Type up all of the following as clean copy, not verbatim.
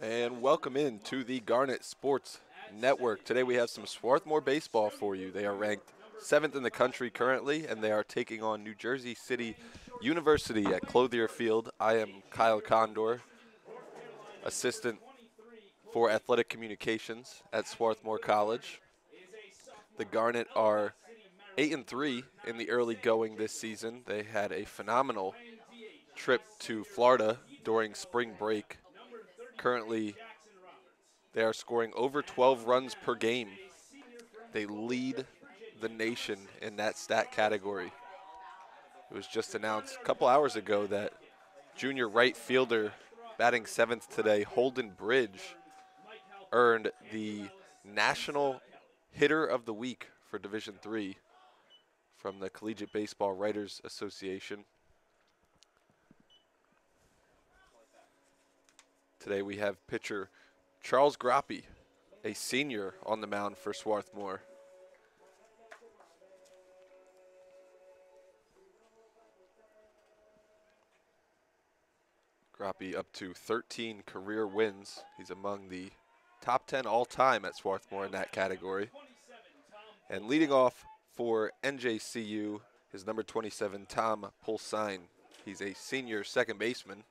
And welcome in to the Garnet Sports Network. Today we have some Swarthmore baseball for you. They are ranked 7th in the country currently, and they are taking on New Jersey City University at Clothier Field. I am Kyle Condor, assistant for athletic communications at Swarthmore College. The Garnet are 8-3 in the early going this season. They had a phenomenal trip to Florida during spring break. Currently, they are scoring over 12 runs per game. They lead the nation in that stat category. It was just announced a couple hours ago that junior right fielder batting 7th today, Holden Bridge, earned the National Hitter of the Week for Division III from the Collegiate Baseball Writers Association. Today we have pitcher Charles Groppe, a senior, on the mound for Swarthmore. Groppe up to 13 career wins. He's among the top 10 all-time at Swarthmore in that category. And leading off for NJCU is number 27, Tom Pulsine. He's a senior second baseman,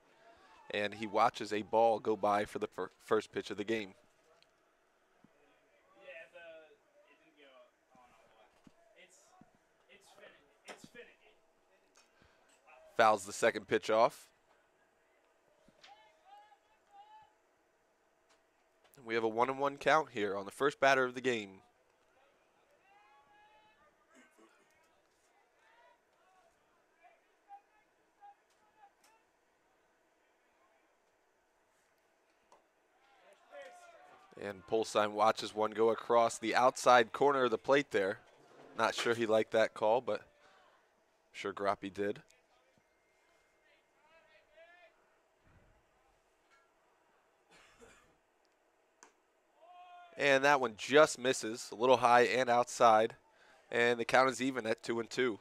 and he watches a ball go by for the first pitch of the game. Fouls the second pitch off. We have a 1-1 count here on the first batter of the game. And Pulsine watches one go across the outside corner of the plate there. Not sure he liked that call, but I'm sure Groppe did. And that one just misses, a little high and outside. And the count is even at 2-2.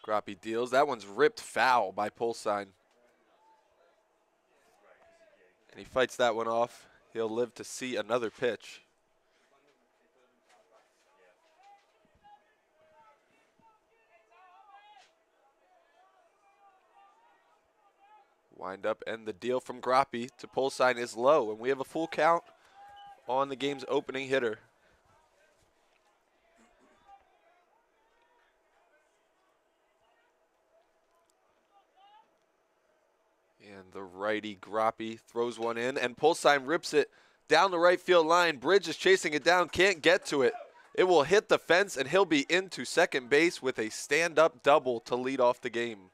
Groppe deals. That one's ripped foul by Pulsine. And he fights that one off. He'll live to see another pitch. Wind up, and the deal from Groppe to Pulsine is low, and we have a full count on the game's opening hitter. And the righty Groppe throws one in, and Pulsine rips it down the right field line. Bridge is chasing it down, can't get to it. It will hit the fence, and he'll be into second base with a stand-up double to lead off the game.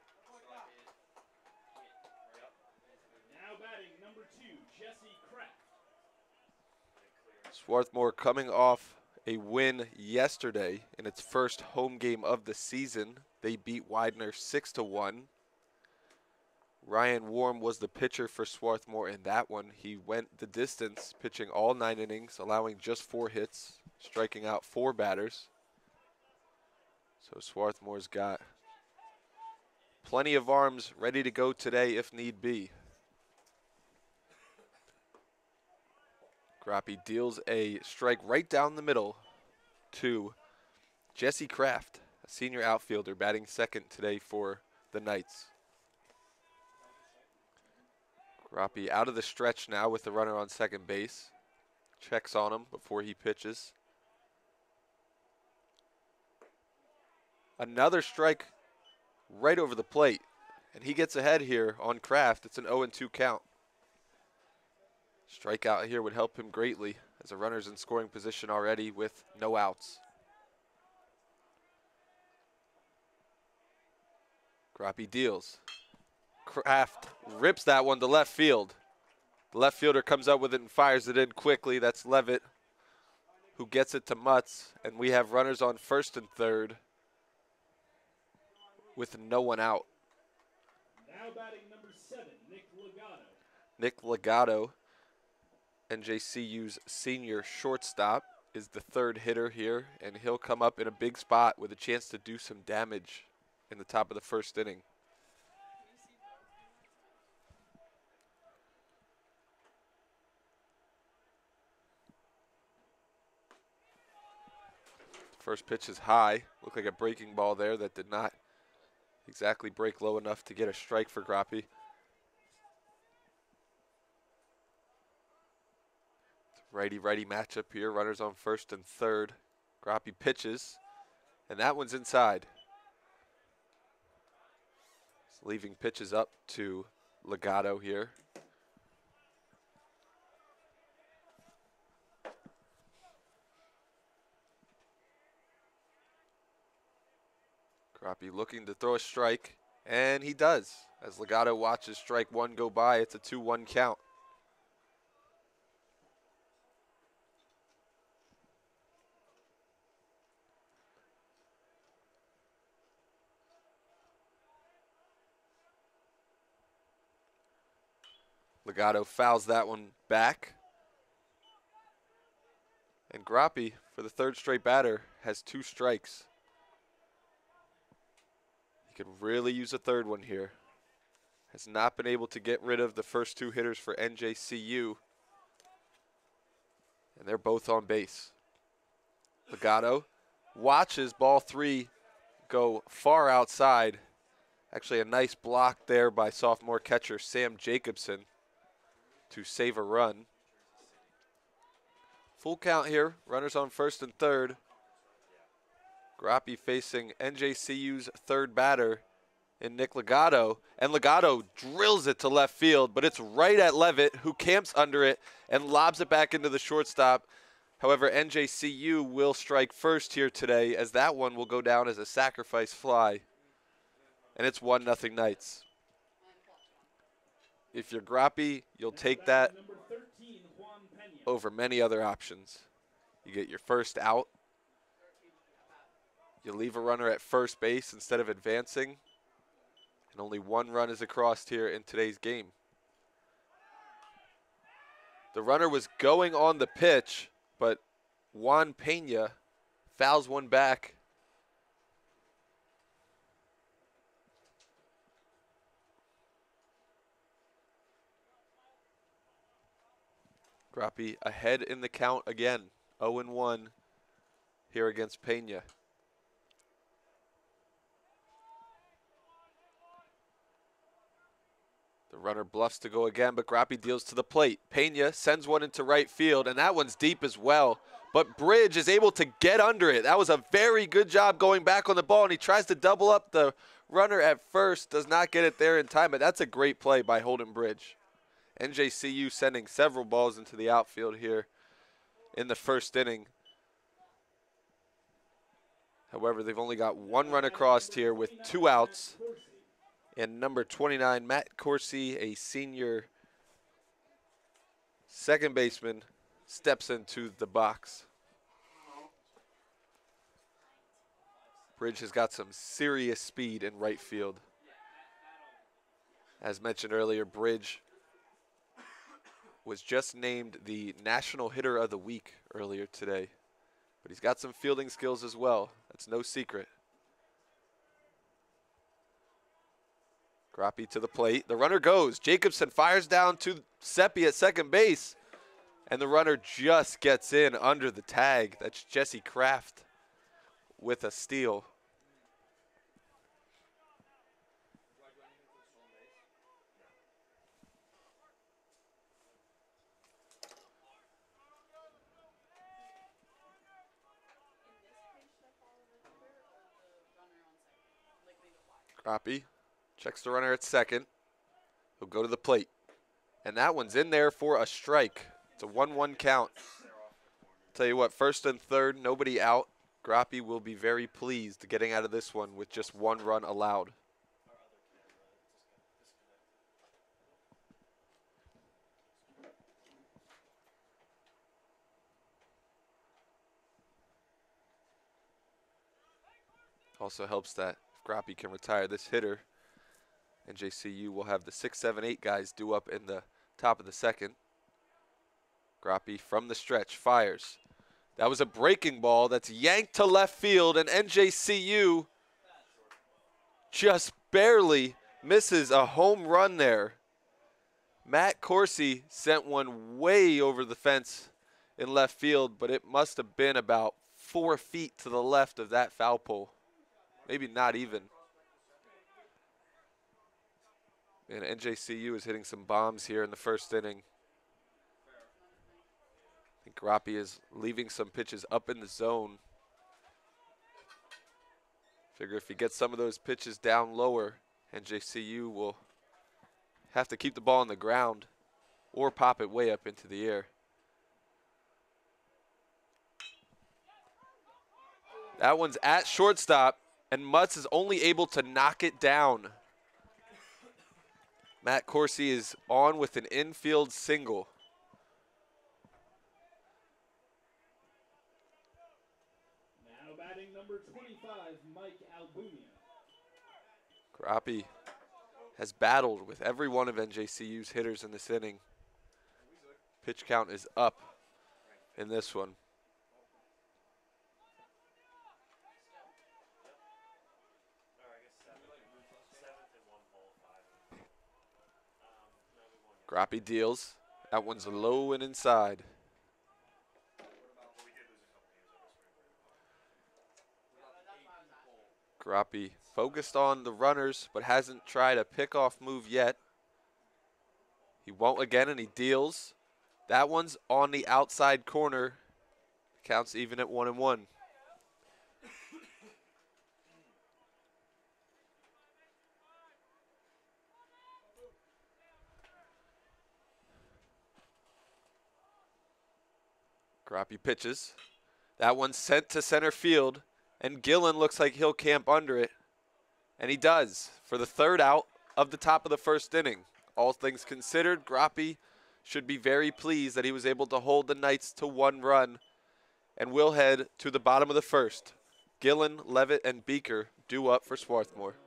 Swarthmore coming off a win yesterday in its first home game of the season. They beat Widener 6-1. Ryan Warm was the pitcher for Swarthmore in that one. He went the distance, pitching all 9 innings, allowing just 4 hits, striking out 4 batters. So Swarthmore's got plenty of arms ready to go today if need be. Groppe deals a strike right down the middle to Jesse Kraft, a senior outfielder batting second today for the Knights. Groppe out of the stretch now with the runner on second base. Checks on him before he pitches. Another strike right over the plate, and he gets ahead here on Kraft. It's an 0-2 count. Strikeout here would help him greatly, as the runner's in scoring position already with no outs. Groppe deals. Kraft rips that one to left field. The left fielder comes up with it and fires it in quickly. That's Levitt, who gets it to Mutz, and we have runners on first and third with no one out. Now batting number 7, Nick Legato. Nick Legato, NJCU's senior shortstop. is the third hitter here, and he'll come up in a big spot with a chance to do some damage in the top of the first inning. First pitch is high. Looked like a breaking ball there that did not exactly break low enough to get a strike for Groppe. Righty-righty matchup here. Runners on first and third. Groppe pitches, and that one's inside. Leaving pitches up to Legato here. Groppe looking to throw a strike, and he does. As Legato watches strike one go by, it's a 2-1 count. Legato fouls that one back. And Groppe, for the third straight batter, has 2 strikes. He could really use a third one here. Has not been able to get rid of the first 2 hitters for NJCU. And they're both on base. Legato watches ball 3 go far outside. Actually a nice block there by sophomore catcher Sam Jacobson to save a run. Full count here, runners on first and third. Groppe facing NJCU's third batter in Nick Legato. And Legato drills it to left field, but it's right at Levitt, who camps under it and lobs it back into the shortstop. However, NJCU will strike first here today, as that one will go down as a sacrifice fly. And it's 1-0 Knights. If you're Groppe, you'll take that over many other options. You get your first out. You leave a runner at first base instead of advancing. And only 1 run is across here in today's game. The runner was going on the pitch, but Juan Pena fouls one back. Groppe ahead in the count again, 0-1 here against Pena. The runner bluffs to go again, but Groppe deals to the plate. Pena sends one into right field, and that one's deep as well. But Bridge is able to get under it. That was a very good job going back on the ball, and he tries to double up the runner at first, does not get it there in time, but that's a great play by Holden Bridge. NJCU sending several balls into the outfield here in the first inning. However, they've only got 1 run across here with 2 outs. And number 29, Matt Corsi, a senior second baseman, steps into the box. Bridge has got some serious speed in right field. As mentioned earlier, Bridge was just named the National Hitter of the Week earlier today. But he's got some fielding skills as well. That's no secret. Groppe to the plate. The runner goes. Jacobson fires down to Seppi at second base. And the runner just gets in under the tag. That's Jesse Kraft with a steal. Groppe checks the runner at second. He'll go to the plate. And that one's in there for a strike. It's a 1-1 count. Tell you what, first and third, nobody out. Groppe will be very pleased getting out of this one with just 1 run allowed. Also helps that if Groppe can retire this hitter, NJCU will have the 6, 7, 8 guys due up in the top of the second. Groppe from the stretch fires. That was a breaking ball that's yanked to left field, and NJCU just barely misses a home run there. Matt Corsi sent one way over the fence in left field, but it must have been about 4 feet to the left of that foul pole. Maybe not even. And NJCU is hitting some bombs here in the first inning. I think Grappi is leaving some pitches up in the zone. Figure if he gets some of those pitches down lower, NJCU will have to keep the ball on the ground or pop it way up into the air. That one's at shortstop, and Mutz is only able to knock it down. Matt Corsi is on with an infield single. Now batting number 25, Mike Albunia. Grappi has battled with every one of NJCU's hitters in this inning. Pitch count is up in this one. Grappi deals. That one's low and inside. Grappi focused on the runners, but hasn't tried a pickoff move yet. He won't again, and he deals. That one's on the outside corner. Counts even at 1-1. Grappi pitches. That one's sent to center field, and Gillen looks like he'll camp under it. And he does for the third out of the top of the first inning. All things considered, Grappi should be very pleased that he was able to hold the Knights to 1 run. And we'll head to the bottom of the first. Gillen, Levitt, and Beaker due up for Swarthmore.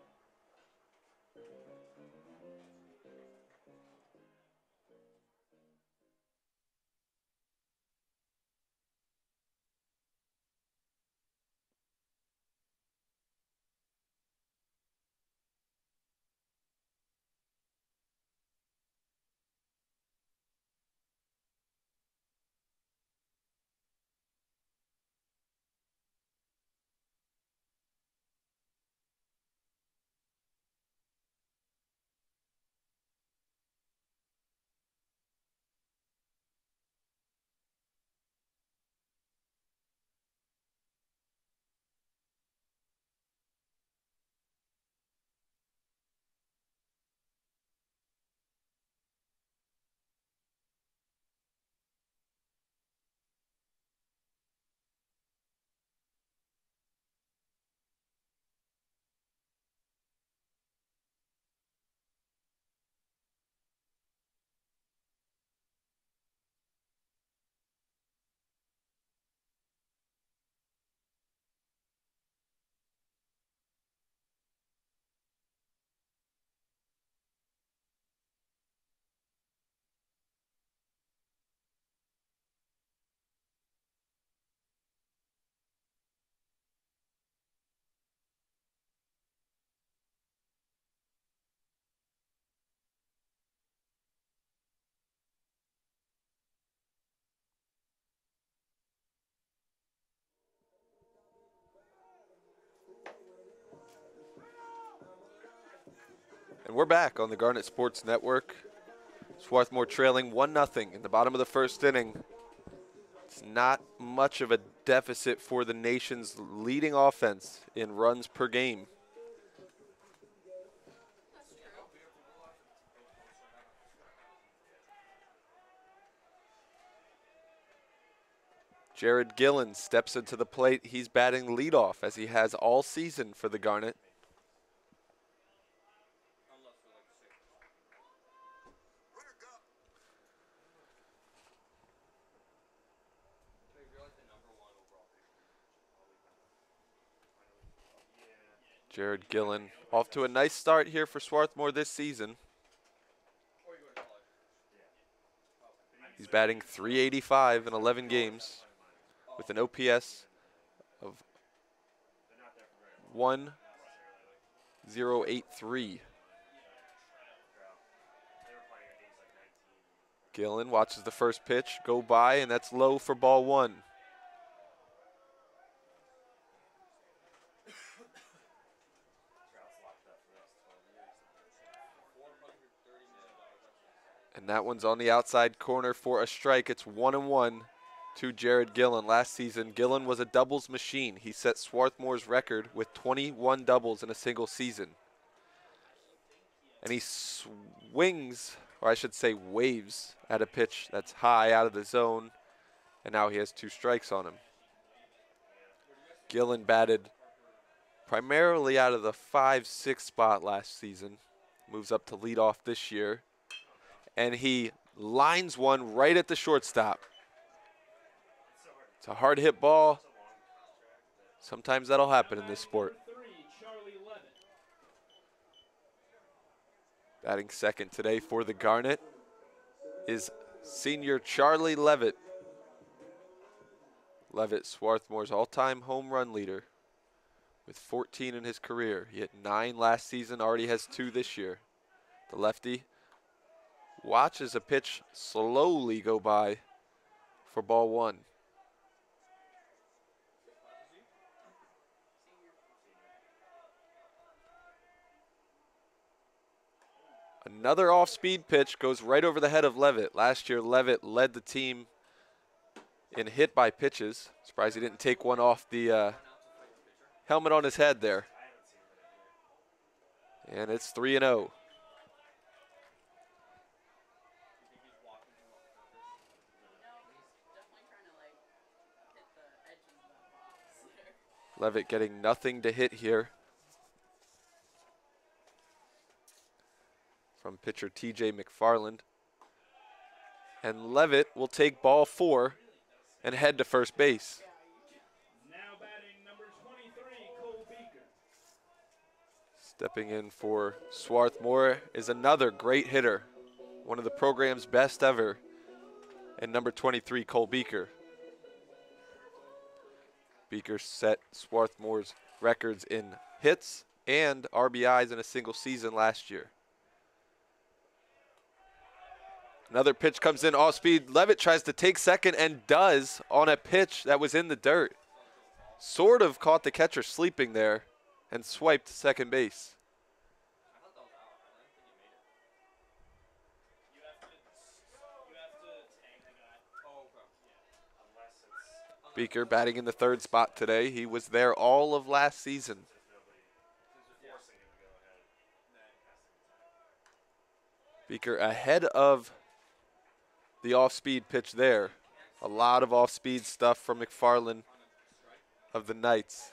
And we're back on the Garnet Sports Network. Swarthmore trailing 1-0 in the bottom of the first inning. It's not much of a deficit for the nation's leading offense in runs per game. Jared Gillen steps into the plate. He's batting leadoff as he has all season for the Garnet. Jared Gillen off to a nice start here for Swarthmore this season. He's batting .385 in 11 games. with an OPS of 1.083. Gillen watches the first pitch go by, and that's low for ball one. And that one's on the outside corner for a strike. It's 1-1 to Jared Gillen. Last season, Gillen was a doubles machine. He set Swarthmore's record with 21 doubles in a single season. And he swings, or I should say waves, at a pitch that's high out of the zone. And now he has 2 strikes on him. Gillen batted primarily out of the 5-6 spot last season. Moves up to lead off this year. And he lines one right at the shortstop. It's a hard hit ball. Sometimes that'll happen in this sport. Batting second today for the Garnet is senior Charlie Levitt. Levitt, Swarthmore's all-time home run leader with 14 in his career. He hit 9 last season, already has 2 this year. The lefty watches a pitch slowly go by for ball one. Another off-speed pitch goes right over the head of Levitt. Last year, Levitt led the team in hit by pitches. Surprised he didn't take one off the helmet on his head there. And it's 3-0. Levitt getting nothing to hit here from pitcher TJ McFarland. And Levitt will take ball 4 and head to first base. Now batting number 23, Cole Beaker. Stepping in for Swarthmore is another great hitter, one of the program's best ever, and number 23, Cole Beaker. Beaker set Swarthmore's records in hits and RBIs in a single season last year. Another pitch comes in off speed. Levitt tries to take second and does on a pitch that was in the dirt. Sort of caught the catcher sleeping there and swiped second base. Beaker batting in the 3rd spot today. He was there all of last season. Beaker ahead of the off-speed pitch there. A lot of off-speed stuff from McFarland of the Knights.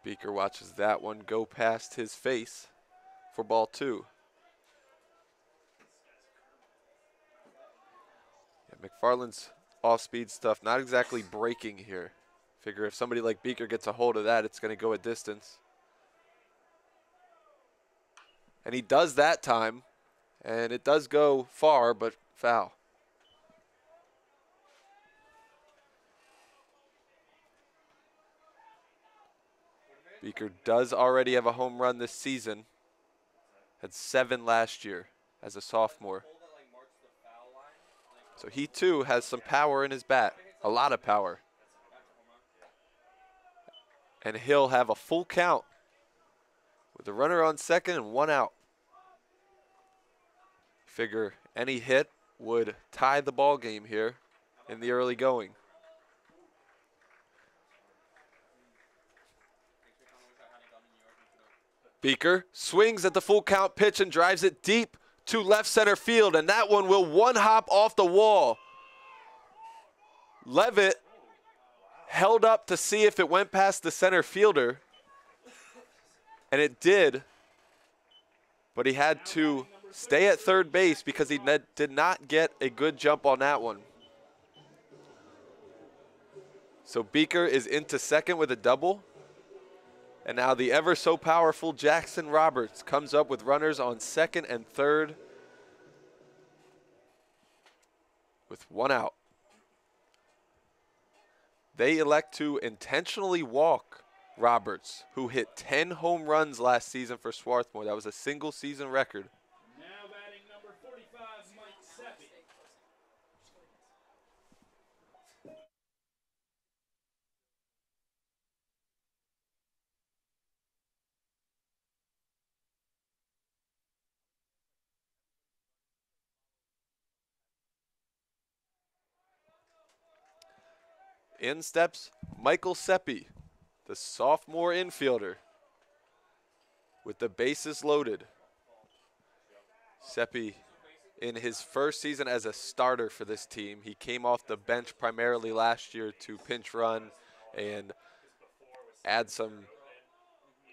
Beaker watches that one go past his face for ball 2. Yeah, McFarland's off-speed stuff not exactly breaking here. Figure if somebody like Beaker gets a hold of that, it's going to go a distance. And he does that time, and it does go far, but foul. Beaker does already have a home run this season. Had 7 last year as a sophomore. So he too has some power in his bat, a lot of power. And he'll have a full count with a runner on second and 1 out. Figure any hit would tie the ball game here in the early going. Beaker swings at the full count pitch and drives it deep to left center field, and that one will one hop off the wall. Levitt held up to see if it went past the center fielder, and it did, but he had to stay at third base because he did not get a good jump on that one. So Beaker is into second with a double, And now the ever so powerful Jackson Roberts comes up with runners on second and third with one out. They elect to intentionally walk Roberts, who hit 10 home runs last season for Swarthmore. That was a single season record. Now batting number 45, Mike Seppi. In steps Michael Seppi, the sophomore infielder, with the bases loaded. Seppi, in his first season as a starter for this team, he came off the bench primarily last year to pinch run and add some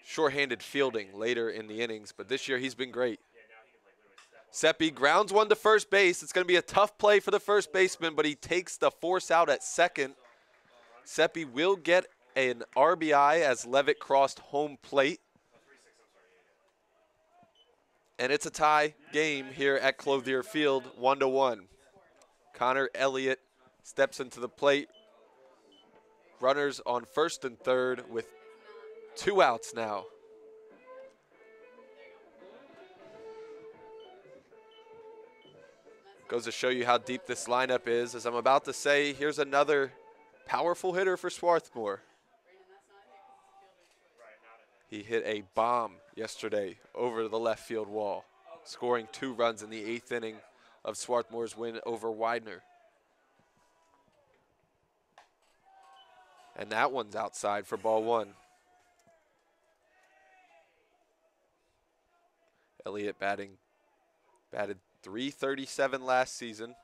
shorthanded fielding later in the innings, but this year he's been great. Seppi grounds one to first base. It's going to be a tough play for the first baseman, but he takes the force out at second. Seppi will get an RBI as Levitt crossed home plate. And it's a tie game here at Clothier Field, 1-1. Connor Elliott steps into the plate. Runners on first and third with 2 outs now. Goes to show you how deep this lineup is. As I'm about to say, here's another powerful hitter for Swarthmore. He hit a bomb yesterday over the left field wall, scoring 2 runs in the 8th inning of Swarthmore's win over Widener. And that one's outside for ball 1. Elliott batted .337 last season.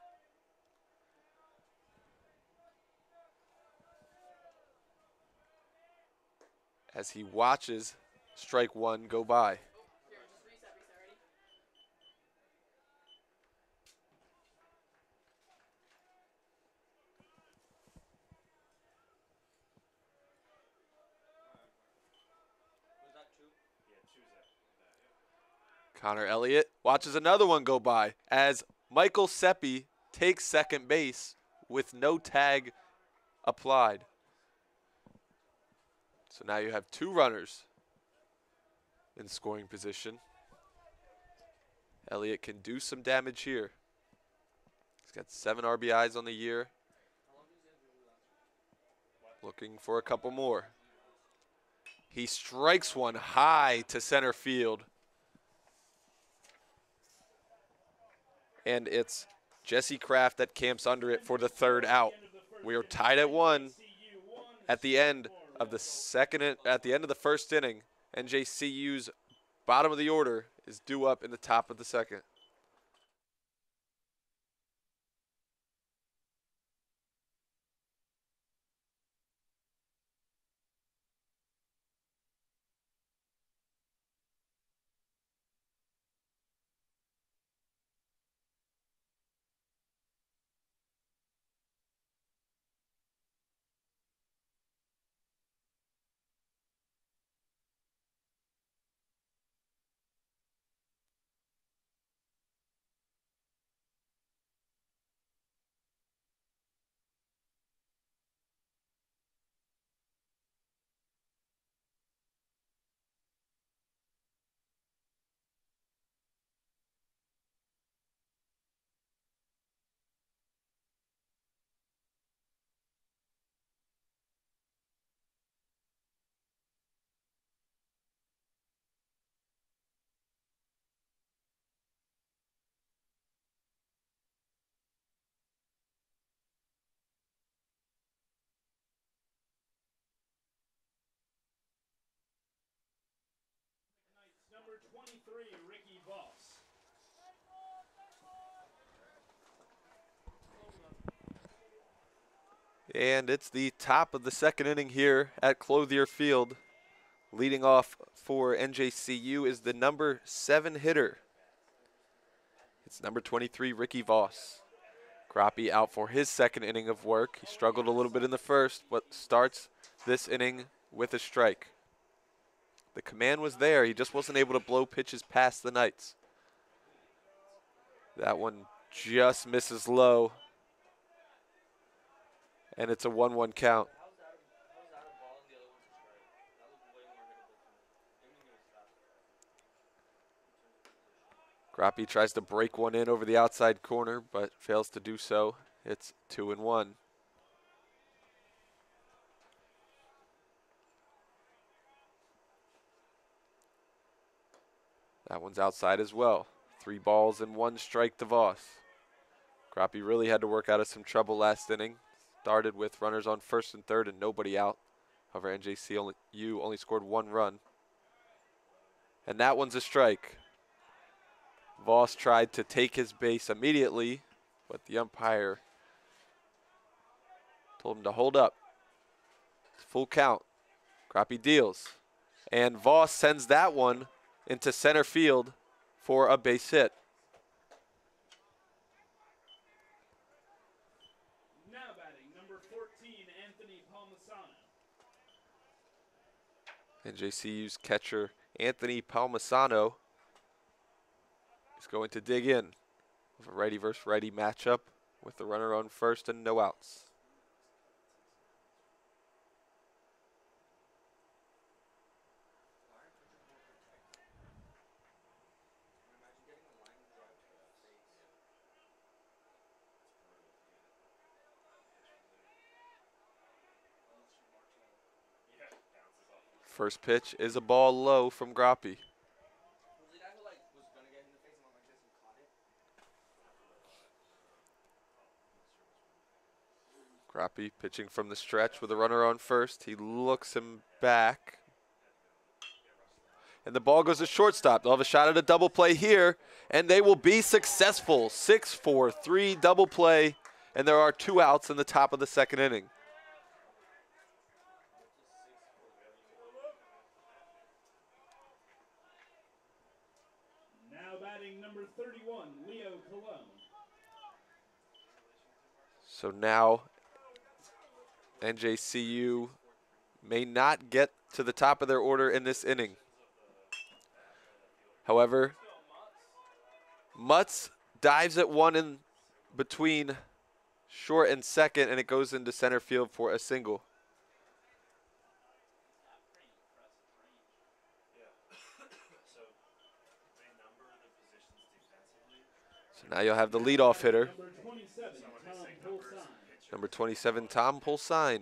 As he watches strike 1 go by. Connor Elliott watches another one go by as Michael Seppi takes second base with no tag applied. So now you have 2 runners in scoring position. Elliott can do some damage here. He's got 7 RBIs on the year. Looking for a couple more. He strikes one high to center field. And it's Jesse Kraft that camps under it for the 3rd out. We are tied at 1 at the end of the first inning. NJCU's bottom of the order is due up in the top of the 2nd. Number 23, Ricky Voss. And it's the top of the 2nd inning here at Clothier Field. Leading off for NJCU is the number 7 hitter. It's number 23, Ricky Voss. Groppe out for his 2nd inning of work. He struggled a little bit in the first, but starts this inning with a strike. The command was there. He just wasn't able to blow pitches past the Knights. That one just misses low. And it's a 1-1 count. Groppe tries to break one in over the outside corner, but fails to do so. It's 2-1. That one's outside as well. 3 balls and 1 strike to Voss. Groppe really had to work out of some trouble last inning. Started with runners on first and third and nobody out. However, NJCU only scored 1 run. And that one's a strike. Voss tried to take his base immediately, but the umpire told him to hold up. It's full count. Groppe deals. And Voss sends that one into center field for a base hit. Now batting number 14, Anthony Palmisano. NJCU's catcher Anthony Palmisano is going to dig in with a righty versus righty matchup with the runner on first and no outs. First pitch is a ball low from Groppe. Groppe pitching from the stretch with a runner on first. He looks him back. And the ball goes to shortstop. They'll have a shot at a double play here, and they will be successful. 6-4-3 double play, and there are 2 outs in the top of the second inning. Now batting number 31, Leo Colon. So now NJCU may not get to the top of their order in this inning. However, Mutz dives at one in between short and second, and it goes into center field for a single. So now you'll have the leadoff hitter. Number 27, Tom Pulsine.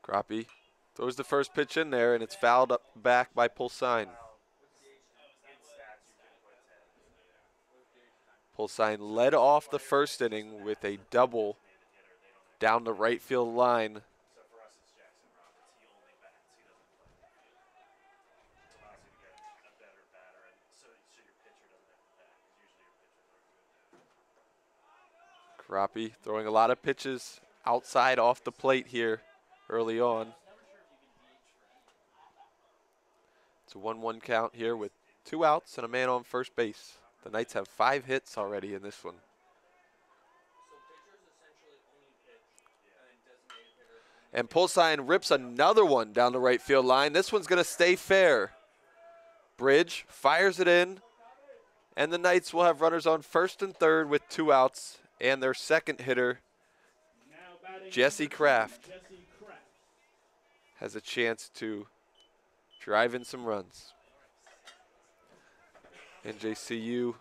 Groppe throws the first pitch in there, and it's fouled up back by Pulsine. Pulsine led off the first inning with a double down the right field line. Groppe throwing a lot of pitches outside off the plate here early on. It's a 1-1 count here with 2 outs and a man on first base. The Knights have 5 hits already in this one. And Pulsine rips another one down the right field line. This one's going to stay fair. Bridge fires it in, and the Knights will have runners on first and third with 2 outs, and their second hitter, Jesse Kraft, has a chance to drive in some runs. NJCU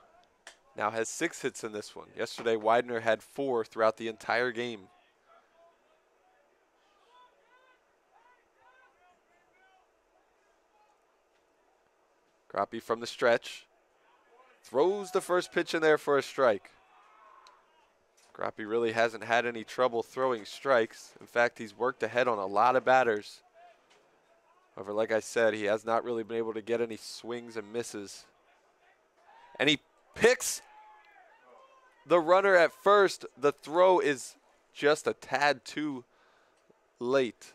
now has 6 hits in this one. Yesterday, Widener had 4 throughout the entire game. Groppe from the stretch. Throws the first pitch in there for a strike. Groppe really hasn't had any trouble throwing strikes. In fact, he's worked ahead on a lot of batters. However, like I said, he has not really been able to get any swings and misses. And he picks the runner at first. The throw is just a tad too late.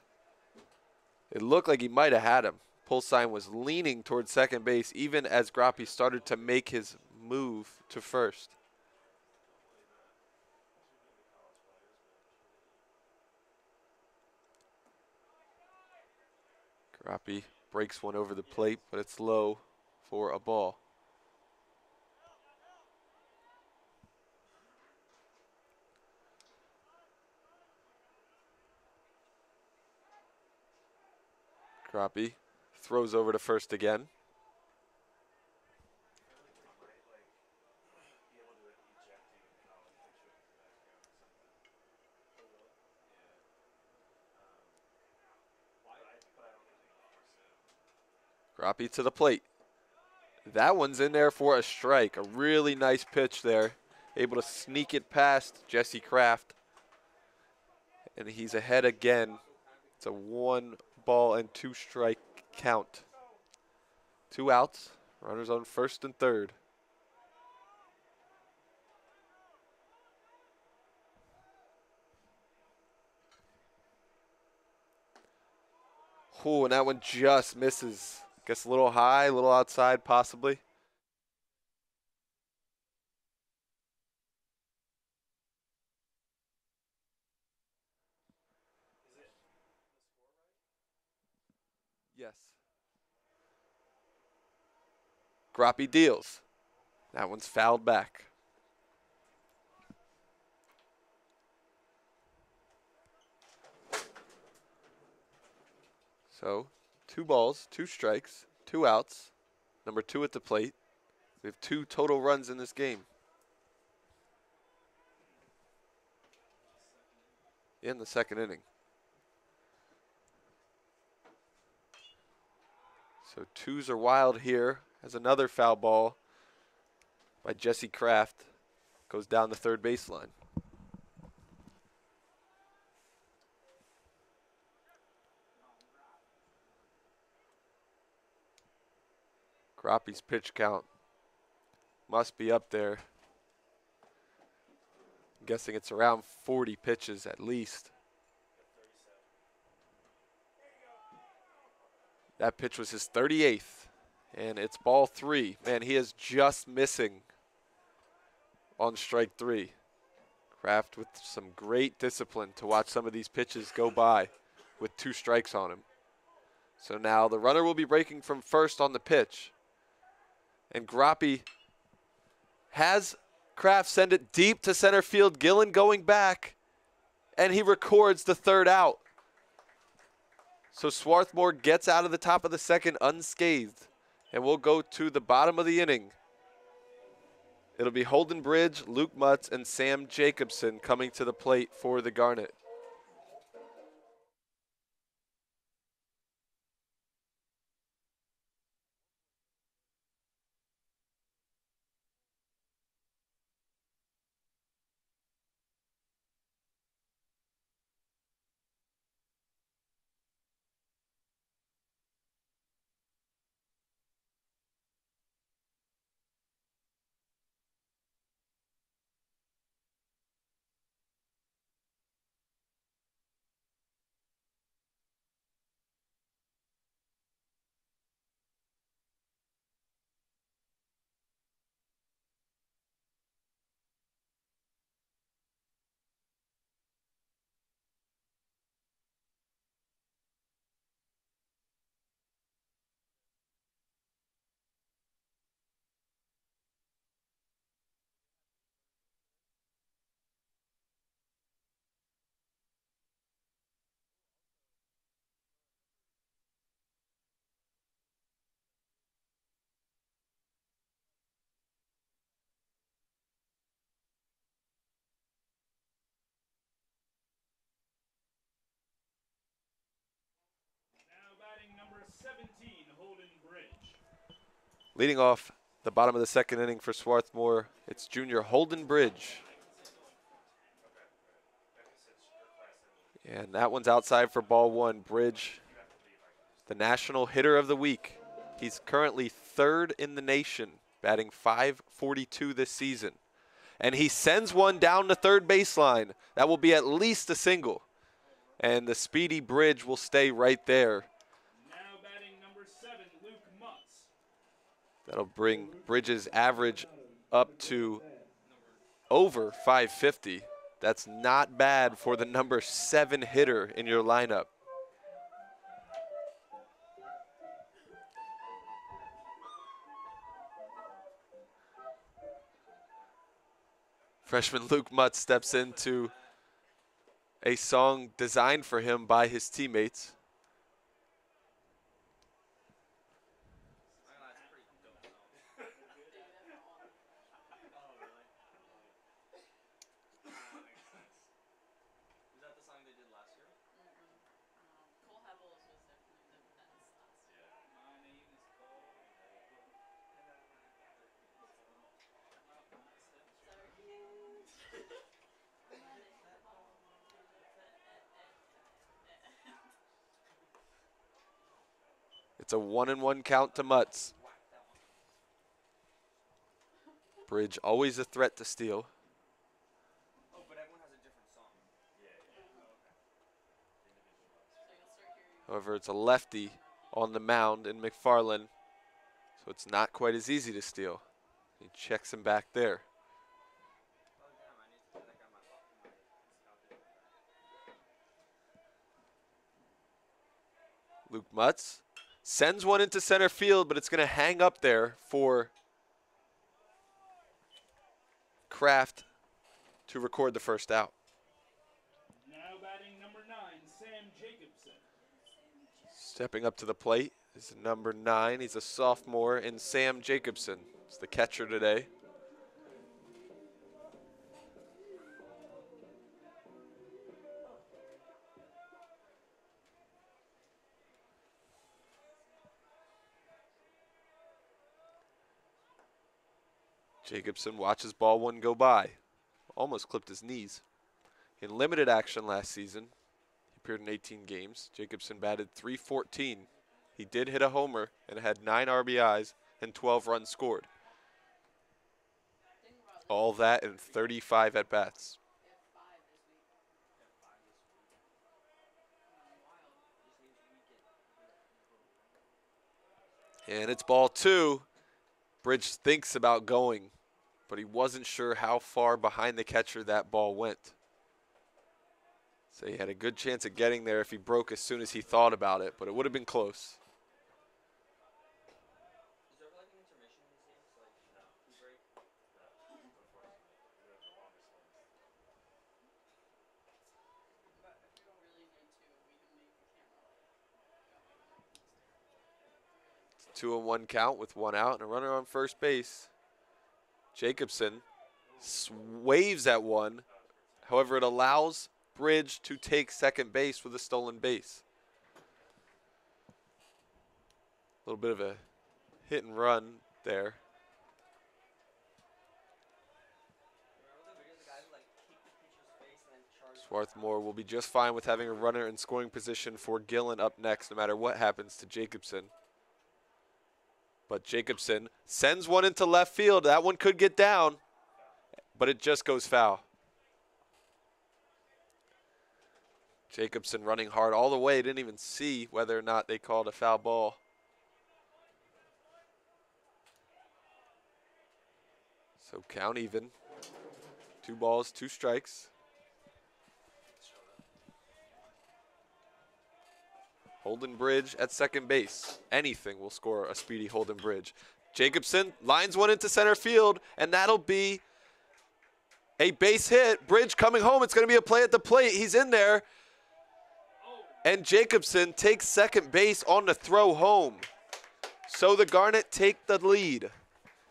It looked like he might have had him. Pull sign was leaning towards second base even as Groppe started to make his move to first. Groppe breaks one over the plate, but it's low for a ball. Groppe throws over to first again. Groppe to the plate. That one's in there for a strike. A really nice pitch there. Able to sneak it past Jesse Kraft. And he's ahead again. It's a 1-ball-and-2 strike count. 2 outs. Runners on first and third. Ooh, and that one just misses. Guess a little high, a little outside possibly. Yes. Groppe deals. That one's fouled back. So 2 balls, 2 strikes, 2 outs. Number 2 at the plate. We have 2 total runs in this game. In the second inning. So 2s are wild here as another foul ball by Jesse Kraft goes down the third baseline. Groppe's pitch count must be up there. I'm guessing it's around 40 pitches at least. That pitch was his 38th, and it's ball 3. Man, he is just missing on strike 3. Kraft with some great discipline to watch some of these pitches go by with 2 strikes on him. So now the runner will be breaking from first on the pitch. And Groppe has Kraft send it deep to center field. Gillen going back, and he records the 3rd out. So Swarthmore gets out of the top of the second unscathed, and we'll go to the bottom of the inning. It'll be Holden Bridge, Luke Mutz, and Sam Jacobson coming to the plate for the Garnet. Now batting number 17, Holden Bridge. Leading off the bottom of the second inning for Swarthmore, it's junior Holden Bridge. And that one's outside for ball 1. Bridge, the National Hitter of the Week. He's currently 3rd in the nation, batting .542 this season. And he sends one down the third baseline. That will be at least a single. And the speedy Bridge will stay right there That'll bring Bridges' average up to over 550. That's not bad for the number 7 hitter in your lineup. Freshman Luke Mutt steps into a song designed for him by his teammates. It's a 1-1 count to Mutz. Bridge always a threat to steal. However, it's a lefty on the mound in McFarland, so it's not quite as easy to steal. He checks him back there. Luke Mutz sends one into center field, but it's going to hang up there for Kraft to record the first out. Now batting number 9, Sam Jacobson. Stepping up to the plate is number 9. He's a sophomore in Sam Jacobson. He's the catcher today. Jacobson watches ball one go by. Almost clipped his knees. In limited action last season, he appeared in 18 games. Jacobson batted .314. He did hit a homer and had 9 RBIs and 12 runs scored. All that in 35 at-bats. And it's ball 2. Bridge thinks about going, but he wasn't sure how far behind the catcher that ball went. So he had a good chance of getting there if he broke as soon as he thought about it, but it would have been close. It's 2-1 count with 1 out and a runner on first base. Jacobson waves at one. However, it allows Bridge to take second base with a stolen base. A little bit of a hit and run there. Swarthmore will be just fine with having a runner in scoring position for Gillen up next, no matter what happens to Jacobson. But Jacobson sends one into left field. That one could get down, but it just goes foul. Jacobson running hard all the way. Didn't even see whether or not they called a foul ball. So count even. 2 balls, 2 strikes. Holden Bridge at second base. Anything will score a speedy Holden Bridge. Jacobson lines one into center field, and that'll be a base hit. Bridge coming home. It's going to be a play at the plate. He's in there. And Jacobson takes second base on the throw home. So the Garnet take the lead.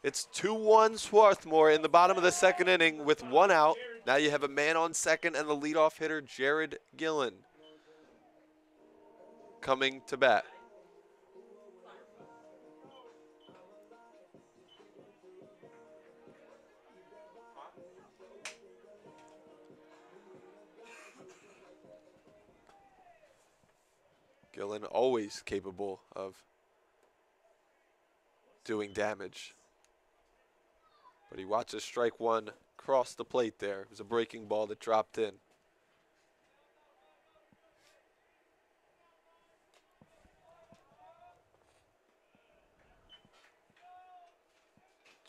It's 2-1 Swarthmore in the bottom of the second inning with 1 out. Now you have a man on second and the leadoff hitter, Jared Gillen, coming to bat. Gillen always capable of doing damage. But he watches strike one cross the plate there. It was a breaking ball that dropped in.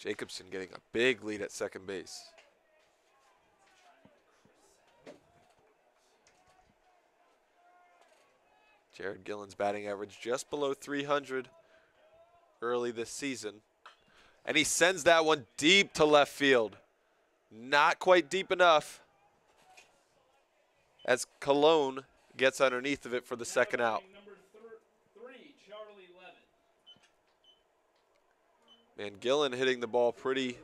Jacobson getting a big lead at second base. Jared Gillen's batting average just below 300 early this season. And he sends that one deep to left field. Not quite deep enough as Cologne gets underneath of it for the second out. Number 3, Charlie Levitt. Man, Gillen hitting the ball pretty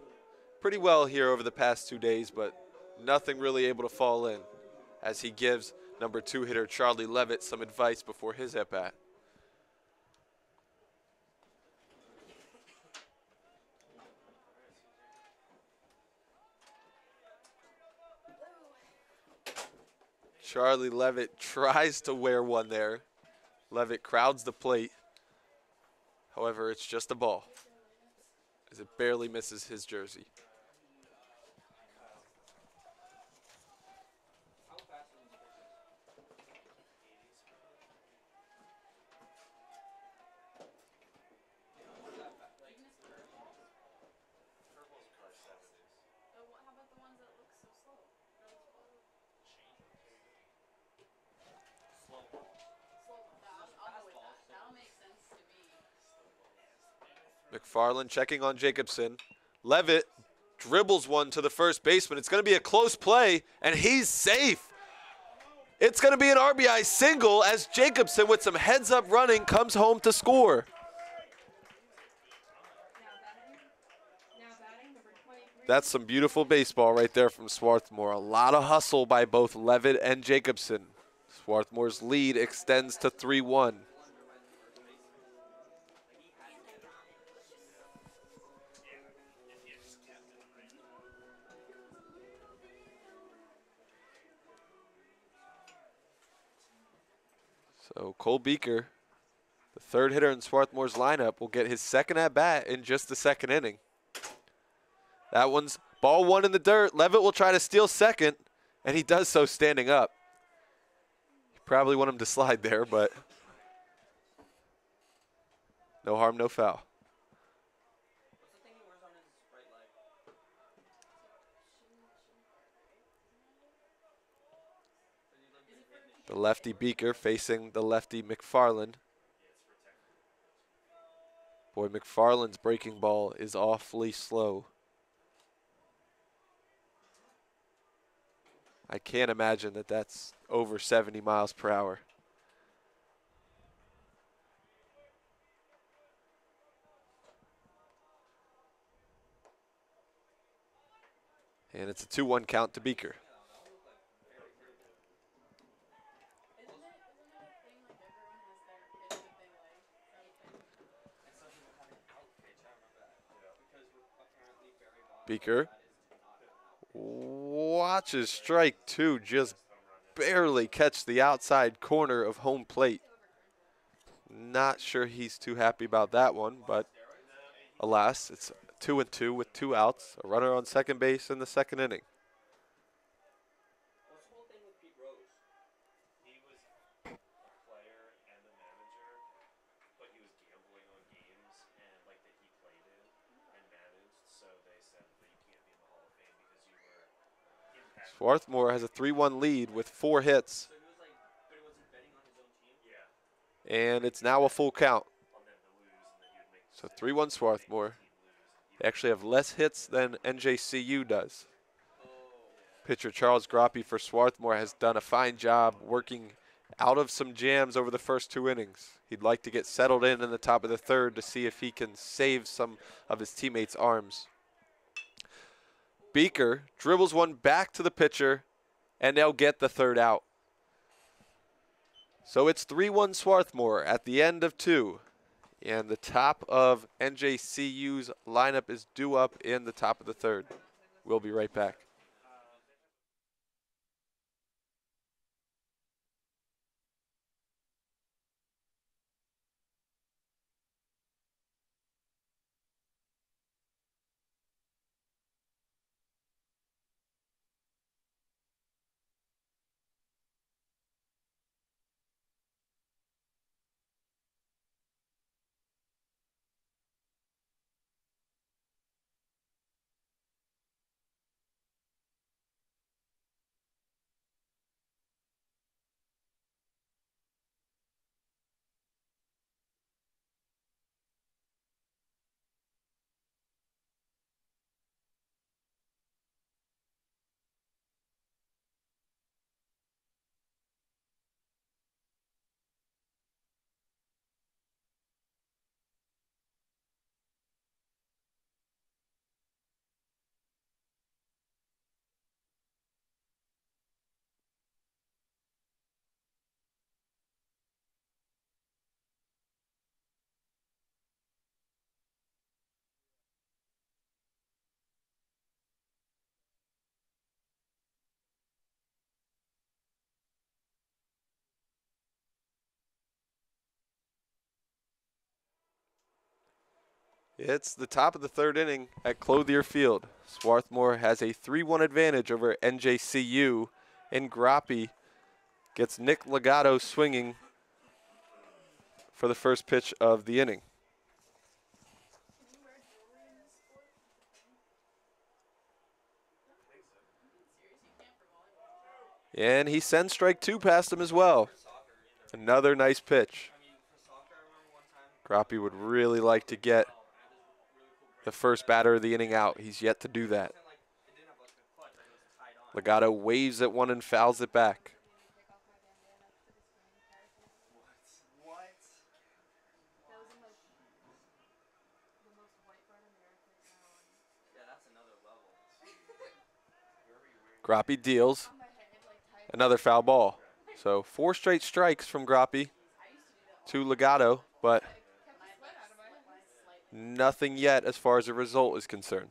well here over the past 2 days, but nothing really able to fall in as he gives number 2 hitter Charlie Levitt some advice before his at-bat. Charlie Levitt tries to wear one there. Levitt crowds the plate. However, it's just a ball as it barely misses his jersey. McFarland checking on Jacobson. Levitt dribbles one to the first baseman. It's going to be a close play, and he's safe. It's going to be an RBI single as Jacobson, with some heads-up running, comes home to score. That's some beautiful baseball right there from Swarthmore. A lot of hustle by both Levitt and Jacobson. Swarthmore's lead extends to 3-1. So Cole Beaker, the third hitter in Swarthmore's lineup, will get his second at-bat in just the second inning. That one's ball one in the dirt. Levitt will try to steal second, and he does so standing up. You probably want him to slide there, but no harm, no foul. The lefty Beaker facing the lefty McFarland. Boy, McFarland's breaking ball is awfully slow. I can't imagine that that's over 70 miles per hour. And it's a 2-1 count to Beaker. Beaker watches strike two just barely catch the outside corner of home plate. Not sure he's too happy about that one, but alas, it's 2-2 with 2 outs, a runner on second base in the second inning. Swarthmore has a 3-1 lead with 4 hits. And it's now a full count. So 3-1 Swarthmore. They actually have less hits than NJCU does. Pitcher Charles Groppe for Swarthmore has done a fine job working out of some jams over the first 2 innings. He'd like to get settled in the top of the third to see if he can save some of his teammates' arms. Beaker dribbles one back to the pitcher, and they'll get the third out. So it's 3-1 Swarthmore at the end of 2. And the top of NJCU's lineup is due up in the top of the third. We'll be right back. It's the top of the third inning at Clothier Field. Swarthmore has a 3-1 advantage over NJCU, and Groppe gets Nick Legato swinging for the first pitch of the inning. And he sends strike 2 past him as well. Another nice pitch. Groppe would really like to get the first batter of the inning out. He's yet to do that. Legato waves at one and fouls it back. Groppe deals. Another foul ball. So 4 straight strikes from Groppe to Legato, but nothing yet as far as the result is concerned.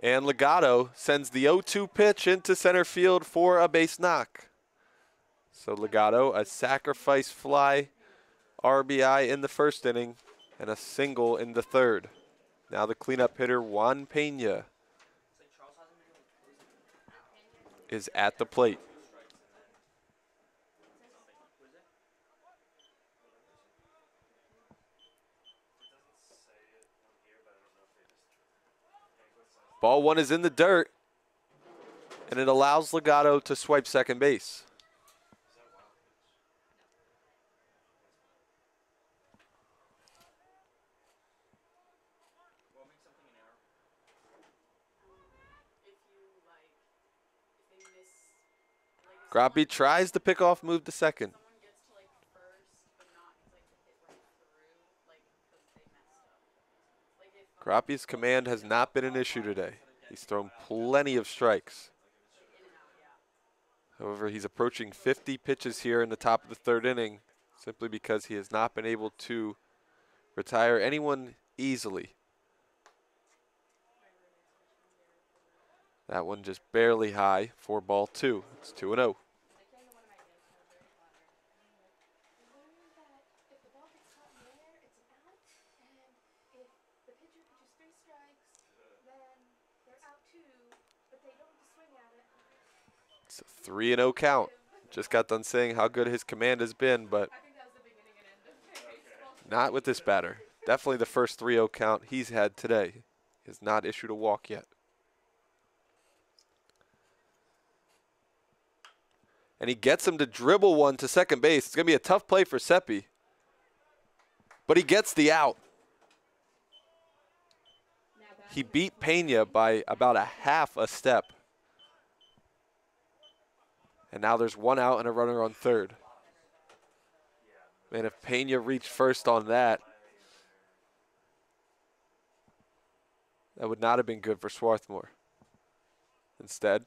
And Legato sends the 0-2 pitch into center field for a base knock. So Legato, a sacrifice fly RBI in the first inning and a single in the third. Now the cleanup hitter, Juan Pena, is at the plate. Ball 1 is in the dirt, and it allows Legato to swipe second base. Groppe tries the pickoff move to second. Groppe's command has not been an issue today. He's thrown plenty of strikes. However, he's approaching 50 pitches here in the top of the third inning simply because he has not been able to retire anyone easily. That one just barely high for ball 2. It's 2-0. It's a 3-0 count. Just got done saying how good his command has been, but not with this batter. Definitely the first 3-0 count he's had today. He has not issued a walk yet. And he gets him to dribble one to second base. It's going to be a tough play for Seppi. But he gets the out. He beat Pena by about a half a step. And now there's 1 out and a runner on third. Man, if Pena reached first on that, that would not have been good for Swarthmore. Instead,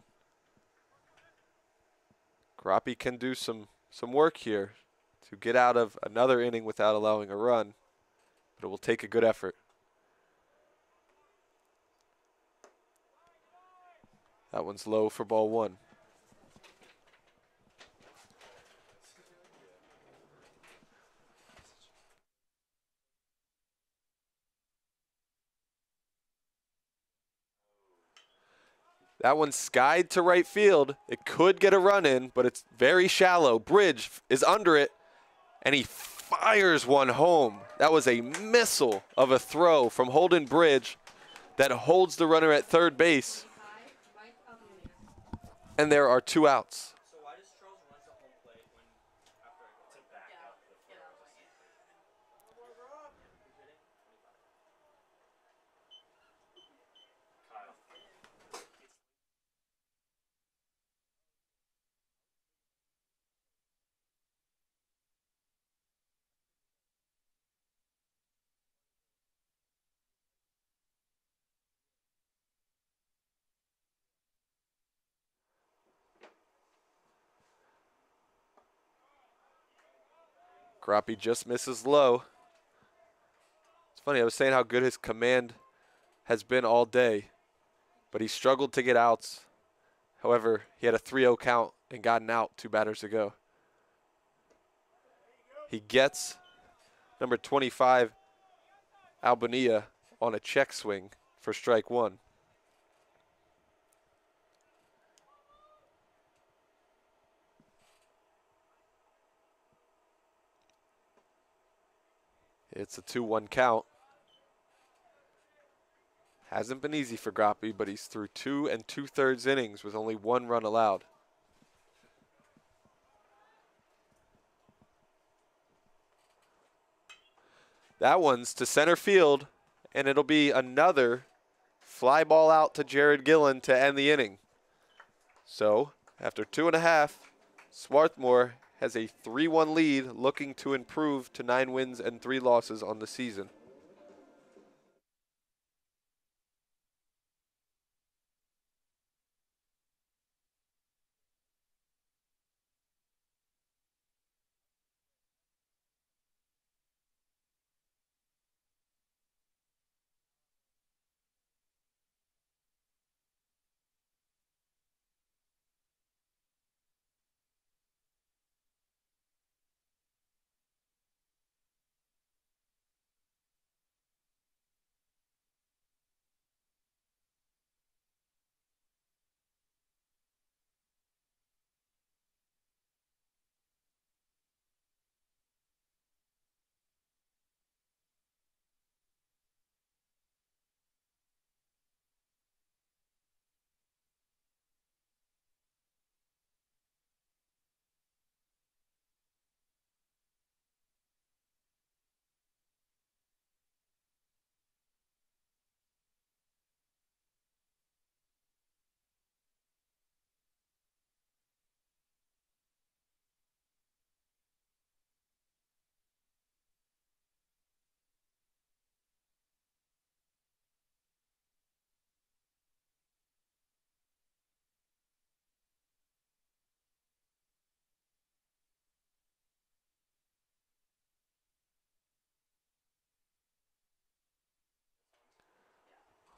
Groppe can do some work here to get out of another inning without allowing a run, but it will take a good effort. That one's low for ball 1. That one's skied to right field. It could get a run in, but it's very shallow. Bridge is under it, and he fires one home. That was a missile of a throw from Holden Bridge that holds the runner at third base. And there are 2 outs. Groppe just misses low. It's funny, I was saying how good his command has been all day, but he struggled to get outs, However, he had a 3-0 count and got an out 2 batters ago. He gets number 25, Albania, on a check swing for strike 1. It's a 2-1 count. Hasn't been easy for Groppe, but he's through 2 2/3 innings with only 1 run allowed. That one's to center field, and it'll be another fly ball out to Jared Gillen to end the inning. So, after 2.5, Swarthmore has a 3-1 lead, looking to improve to 9 wins and 3 losses on the season.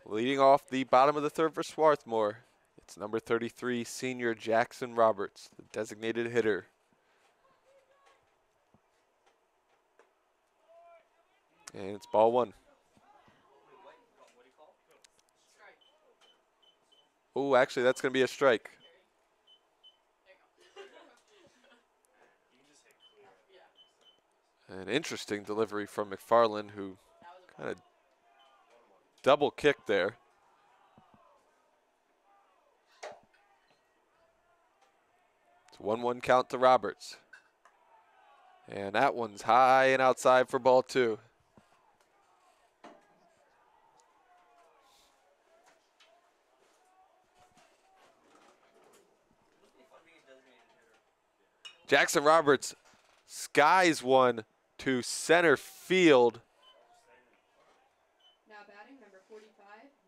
Leading off the bottom of the 3rd for Swarthmore, it's number 33, senior Jackson Roberts, the designated hitter. And it's ball 1. Oh, actually, that's going to be a strike. An interesting delivery from McFarland, who kind of double kicked there. It's 1-1 count to Roberts. And that one's high and outside for ball 2. Jackson Roberts skies one to center field. Now batting number 45,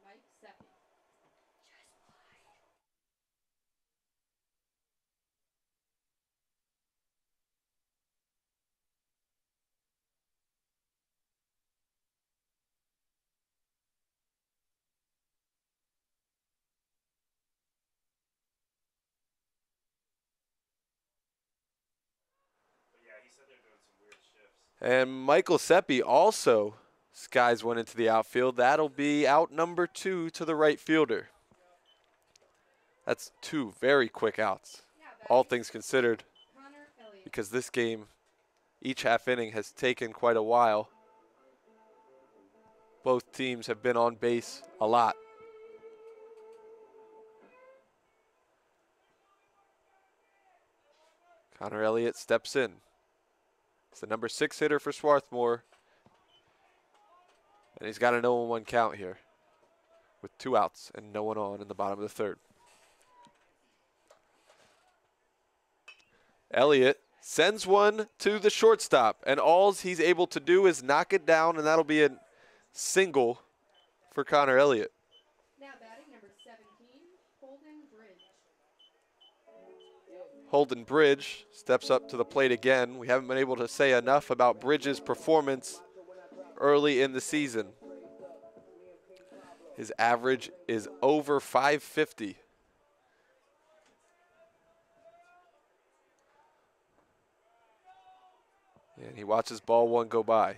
Mike Seppi. And Michael Seppi also skies one into the outfield. That'll be out number 2 to the right fielder. That's 2 very quick outs, all things considered, Connor Elliott. because this game, each half inning has taken quite a while. Both teams have been on base a lot. Connor Elliott steps in. It's the number 6 hitter for Swarthmore. And he's got a 0-1 count here with 2 outs and no one on in the bottom of the 3rd. Elliott sends one to the shortstop, and all he's able to do is knock it down, and that'll be a single for Connor Elliott. Now batting number 17, Holden Bridge. Holden Bridge steps up to the plate again. We haven't been able to say enough about Bridge's performance early in the season. His average is over 550. And he watches ball one go by.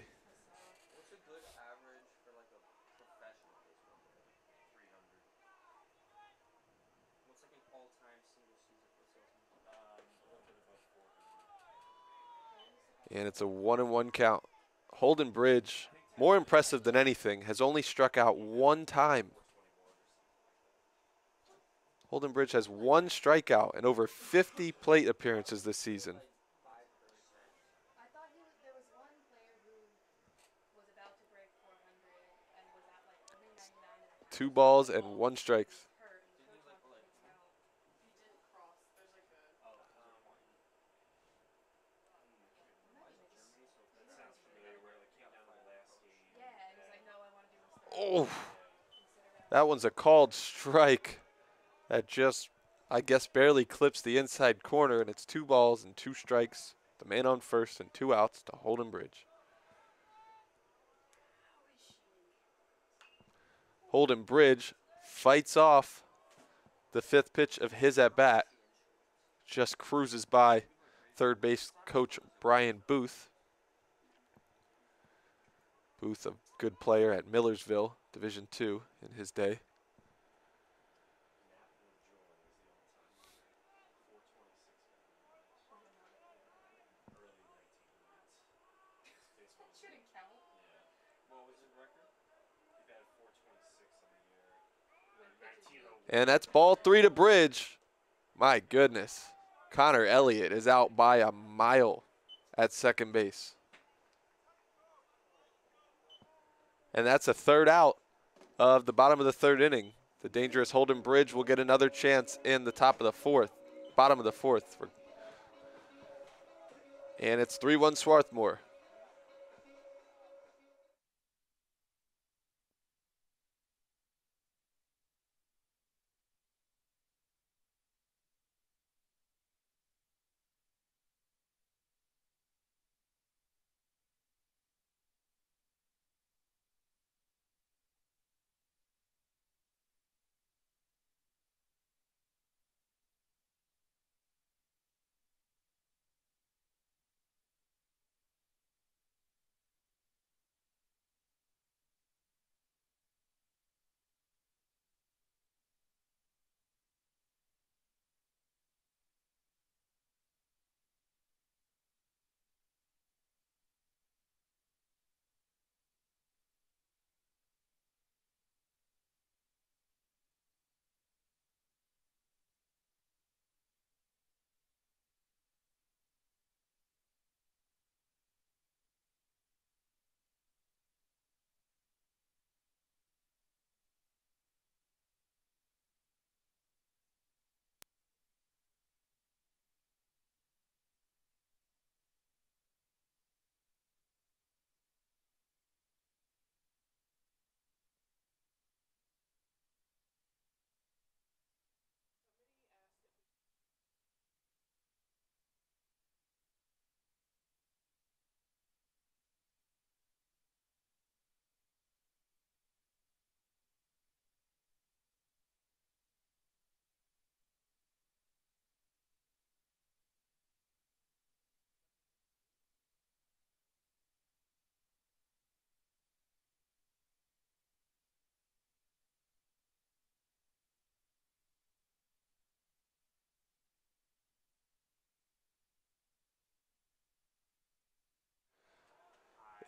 And it's a 1-1 count. Holden Bridge, more impressive than anything, has only struck out one time. Holden Bridge has one strikeout in over 50 plate appearances this season. I thought there was one player who was about to break 400 and was at like 399 and a half. 2 balls and 1 strike. Hurt and the coach wanted to take him out. He did cross. There's like a Yeah, and he's like, no, I want to do this. Oh, Consider that. that one's a called strike. That just, I guess, barely clips the inside corner, and it's 2 balls and 2 strikes. The man on first and 2 outs to Holden Bridge. Holden Bridge fights off the 5th pitch of his at-bat. Just cruises by third base coach Brian Booth. Booth, a good player at Millersville, Division II in his day. That shouldn't count. And that's ball 3 to Bridge. My goodness. Connor Elliott is out by a mile at second base. And that's a 3rd out of the bottom of the 3rd inning. The dangerous Holden Bridge will get another chance in the top of the 4th, bottom of the 4th. And it's 3-1 Swarthmore.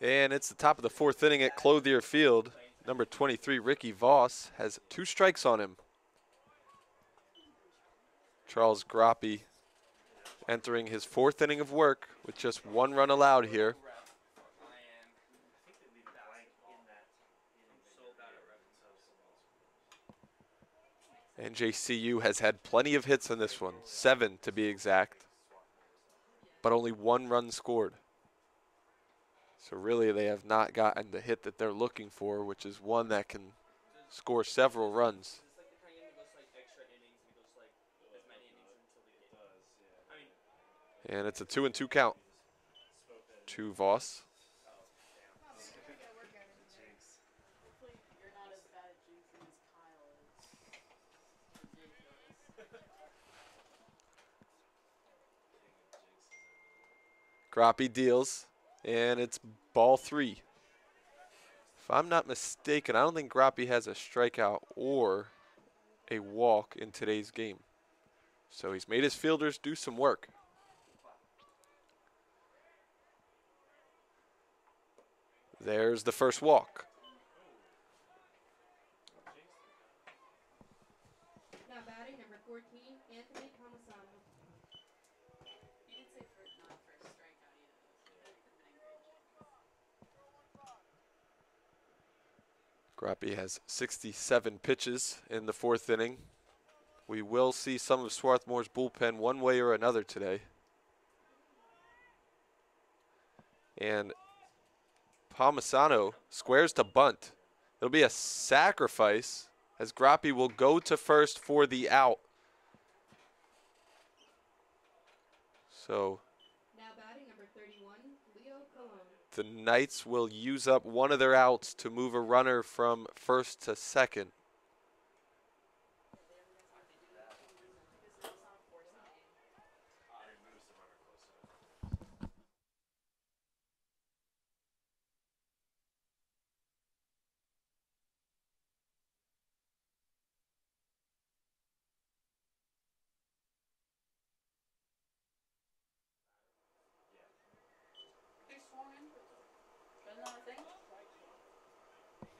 And it's the top of the 4th inning at Clothier Field. Number 23, Ricky Voss, has 2 strikes on him. Charles Groppe entering his 4th inning of work with just 1 run allowed here. NJCU has had plenty of hits in this one, 7 to be exact, but only 1 run scored. So really they have not gotten the hit that they're looking for, which is one that can score several runs. And it's a 2-2 count to Voss. hopefully you're not as bad at jinxing as Kyle is. Ridiculous. Groppe deals. And it's ball 3. If I'm not mistaken, I don't think Groppe has a strikeout or a walk in today's game. So he's made his fielders do some work. There's the first walk. Now batting number 14, Anthony Palmisano. You did say not first strikeout either, so that could have been in great shape. Groppe has 67 pitches in the 4th inning. We will see some of Swarthmore's bullpen one way or another today. And Palmisano squares to bunt. It'll be a sacrifice as Groppe will go to first for the out. So Now batting number 31, Leo Colon. the Knights will use up one of their outs to move a runner from first to second. Big swung in. Got another thing?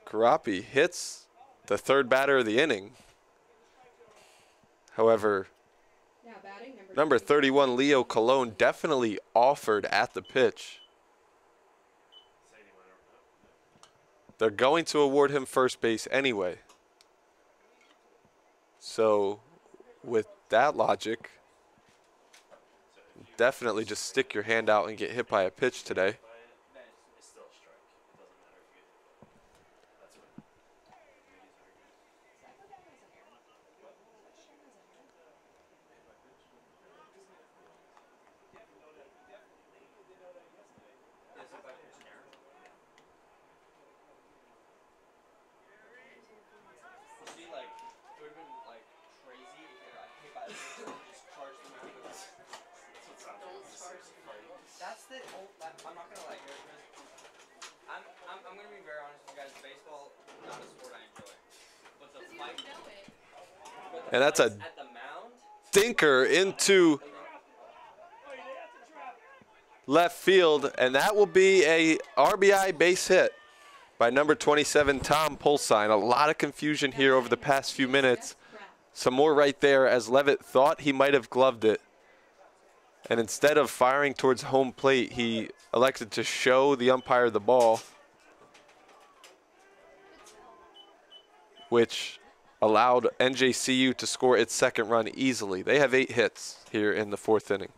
Groppe hits the 3rd batter of the inning. However, Now batting number 31, Leo Colon, definitely offered at the pitch. They're going to award him first base anyway. So with that logic, definitely just stick your hand out and get hit by a pitch today. That's the old. I'm not gonna lie here. I'm gonna be very honest with you guys. Baseball, not a sport I enjoy. But the fight. And that's a At the mound. dinker into left field, and that will be a RBI base hit by number 27, Tom Polsine. A lot of confusion here over the past few minutes. Some more right there as Levitt thought he might have gloved it. And instead of firing towards home plate, he elected to show the umpire the ball, which allowed NJCU to score its 2nd run easily. They have 8 hits here in the 4th inning.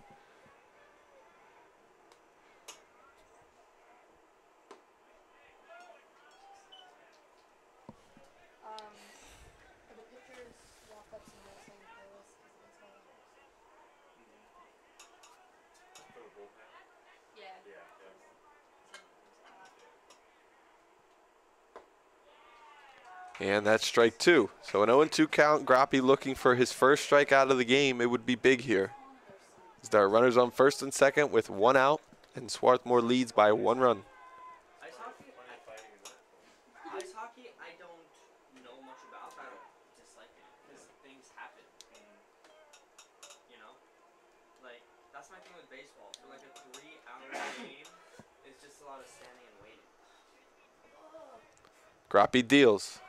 For the pitchers, walk ups and no same pills because it is all Yeah. And that's strike 2. So an 0-2 count. Groppe looking for his first strike out of the game. It would be big here. As there are runners on first and second with 1 out, and Swarthmore leads by 1 run. Ice hockey, I don't know much about. I don't dislike it because things happen. You know, like that's my thing with baseball. For like a 3-hour game, it's just a lot of standing and waiting. Groppe deals.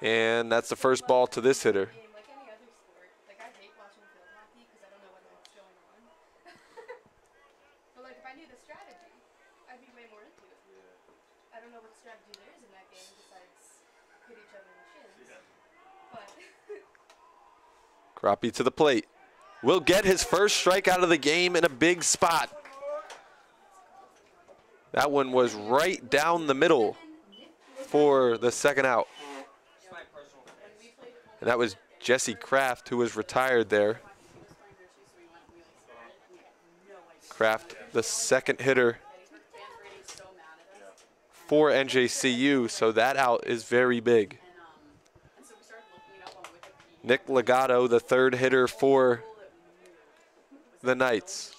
And that's the first ball to this hitter. Like any other sport, like I hate watching field hockey because I don't know what the heck's going on. But like if I knew the strategy, I'd be way more into it. I don't know what strategy there is in that game besides hit each other in the shins. But Groppe to the plate. Will get his first strike out of the game in a big spot. That one was right down the middle for the 2nd out. And that was Jesse Kraft, who was retired there. Kraft, the 2nd hitter for NJCU, so that out is very big. Nick Legato, the 3rd hitter for the Knights,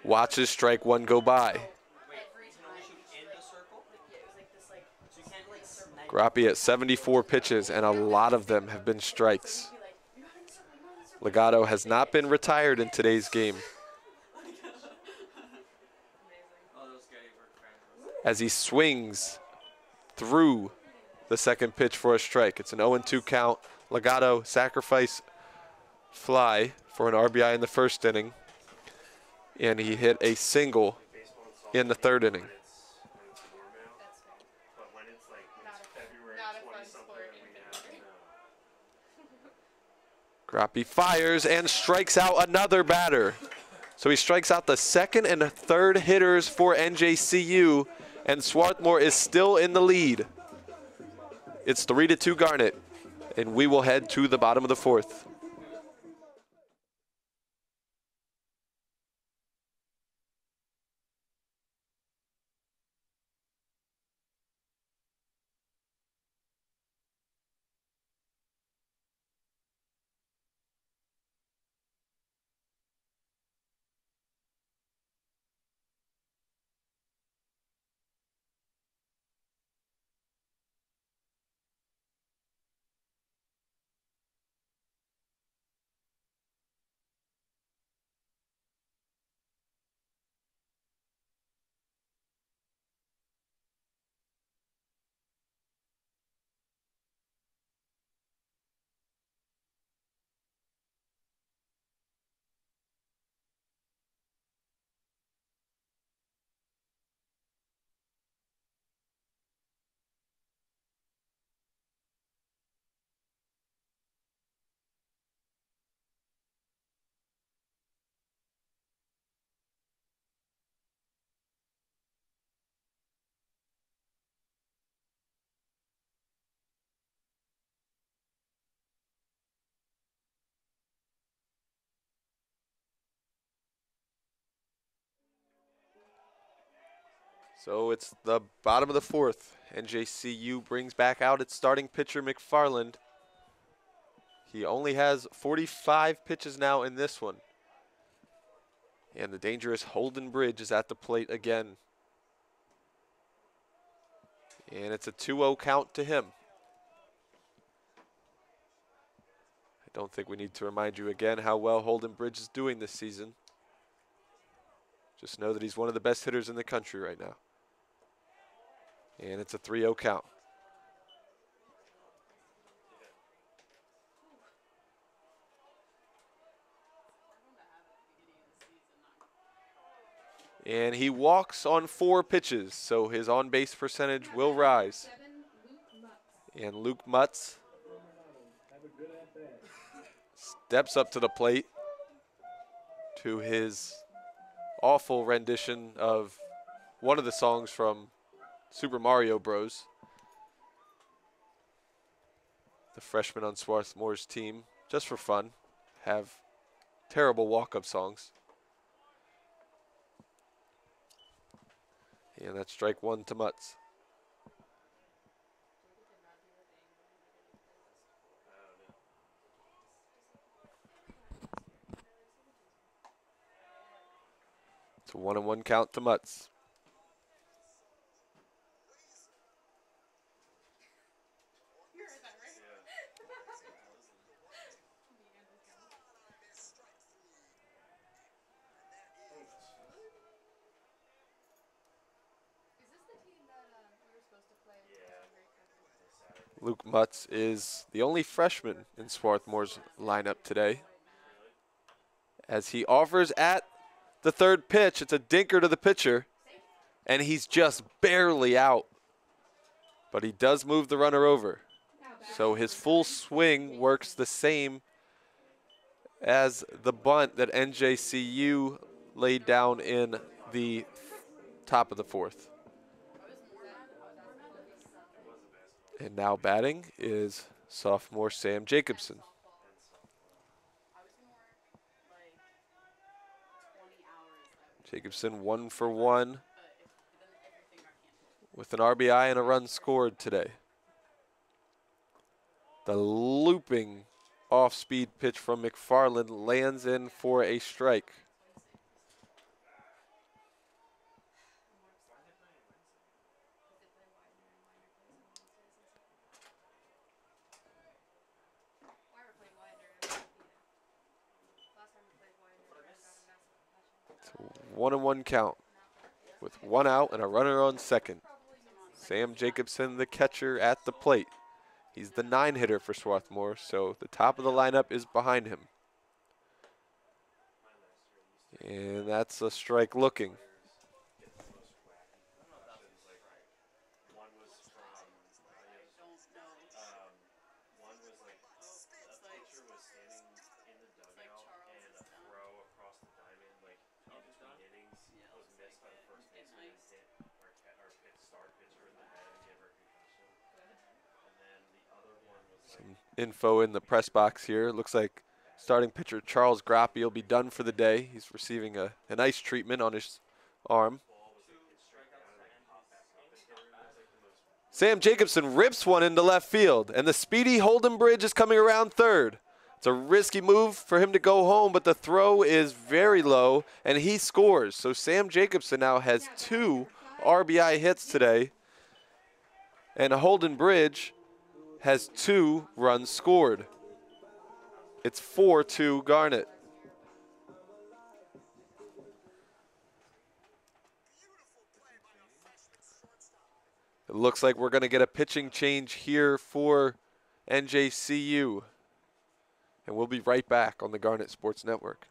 Watches strike one go by. Wait, you can only shoot in the circle? Yeah, it was like this, like, So you can't like snipe. Grappy at 74 pitches, and a lot of them have been strikes. Legato has not been retired in today's game Oh, those Getty were fans. as he swings through the second pitch for a strike. It's an 0-2 count. Legato sacrifice fly for an RBI in the first inning, and he hit a single in the third inning. That's fair. But when it's like when Not it's a- February not a 20 fun something sport and in we have February. Grappy fires and strikes out another batter. So he strikes out the second and third hitters for NJCU, and Swarthmore is still in the lead. It's 3-2 Garnet, and we will head to the bottom of the fourth. So it's the bottom of the fourth. NJCU brings back out its starting pitcher, McFarland. He only has 45 pitches now in this one. And the dangerous Holden Bridge is at the plate again. And it's a 2-0 count to him. I don't think we need to remind you again how well Holden Bridge is doing this season. Just know that he's one of the best hitters in the country right now. And it's a 3-0 count. And he walks on 4 pitches, so his on-base percentage will rise. And Luke Mutz steps up to the plate to his awful rendition of one of the songs from Super Mario Bros. The freshmen on Swarthmore's team, just for fun, have terrible walk-up songs. And that's strike one to Mutz. It's a 1-1 count to Mutz. Luke Mutz is the only freshman in Swarthmore's lineup today, as he offers at the third pitch. It's a dinker to the pitcher, and he's just barely out. But he does move the runner over. So his full swing works the same as the bunt that NJCU laid down in the top of the fourth. And now batting is sophomore Sam Jacobson. Jacobson 1 for 1 with an RBI and a run scored today. The looping off-speed pitch from McFarland lands in for a strike. 1-1 count with 1 out and a runner on second. Sam Jacobson, the catcher, at the plate. He's the 9 hitter for Swarthmore, so the top of the lineup is behind him. And that's a strike looking. Some info in the press box here. Looks like starting pitcher Charles Groppe will be done for the day. He's receiving an ice treatment on his arm. Sam Jacobson rips one into left field, and the speedy Holden Bridge is coming around third. It's a risky move for him to go home, but the throw is very low, and he scores. So Sam Jacobson now has 2 RBI hits today, and Holden Bridge has 2 runs scored. It's 4-2 Garnet. It looks like we're going to get a pitching change here for NJCU. And we'll be right back on the Garnet Sports Network.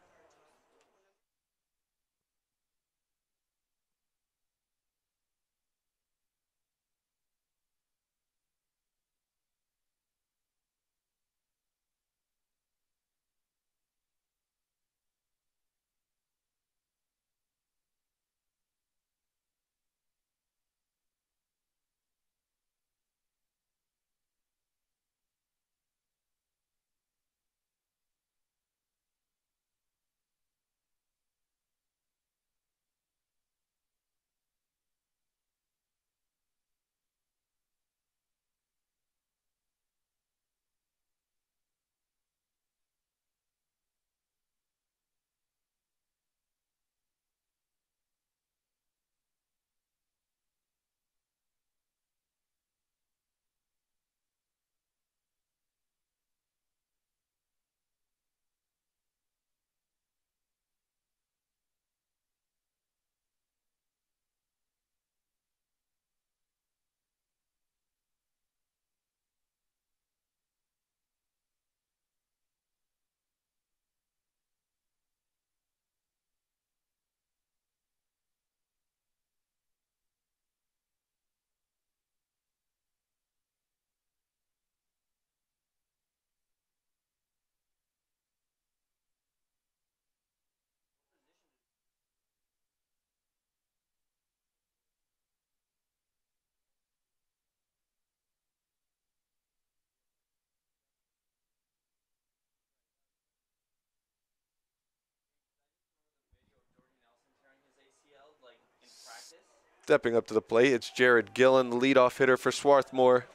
Stepping up to the plate, it's Jared Gillen, the leadoff hitter for Swarthmore.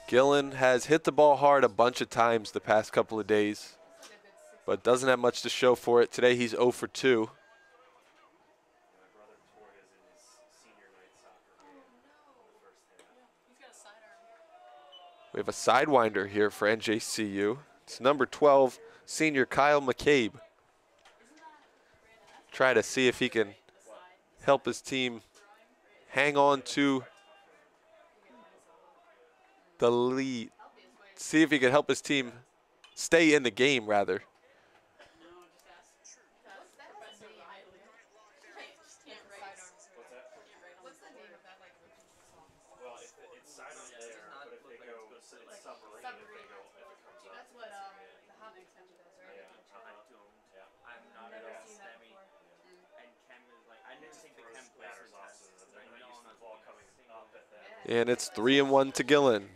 Gillen has hit the ball hard a bunch of times the past couple of days, but doesn't have much to show for it. Today he's 0 for 2. We have a sidewinder here for NJCU. It's number 12, senior Kyle McCabe. Try to see if he can help his team hang on to the lead. See if he can help his team stay in the game, rather. And it's 3-1 to Gillen.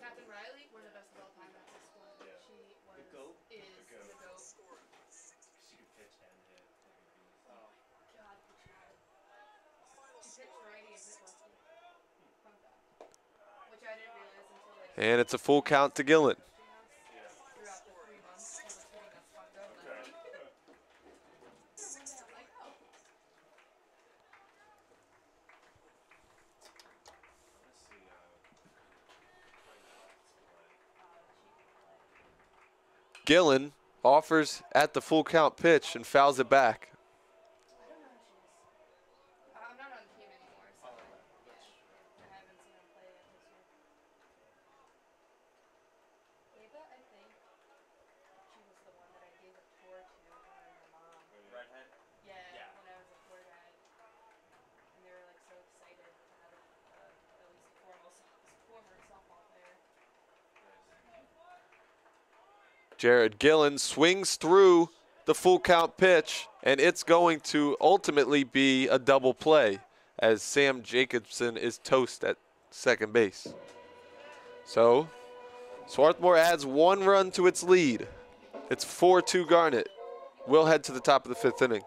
Captain Riley, one of the best of all time at this point. She is the GOAT. She could pitch and hit. Oh my God, she tried. She pitched righty and hit lefty. Fun fact. Which I didn't realize until like. And it's a full count to Gillen. Throughout the 3 months, she was hitting us fucked up. Gillen offers at the full count pitch and fouls it back. I don't know who she is. I'm not on the team anymore, so I haven't seen her play yet this year. Ava, I think. She was the one that I gave a tour to, her and her mom. Redhead. Yeah, Yeah. when I was a tour guide. And they were like so excited to have at least a former softball player. Jared Gillen swings through the full count pitch, and it's going to ultimately be a double play as Sam Jacobson is toast at second base. So Swarthmore adds 1 run to its lead. It's 4-2 Garnet. We'll head to the top of the 5th inning.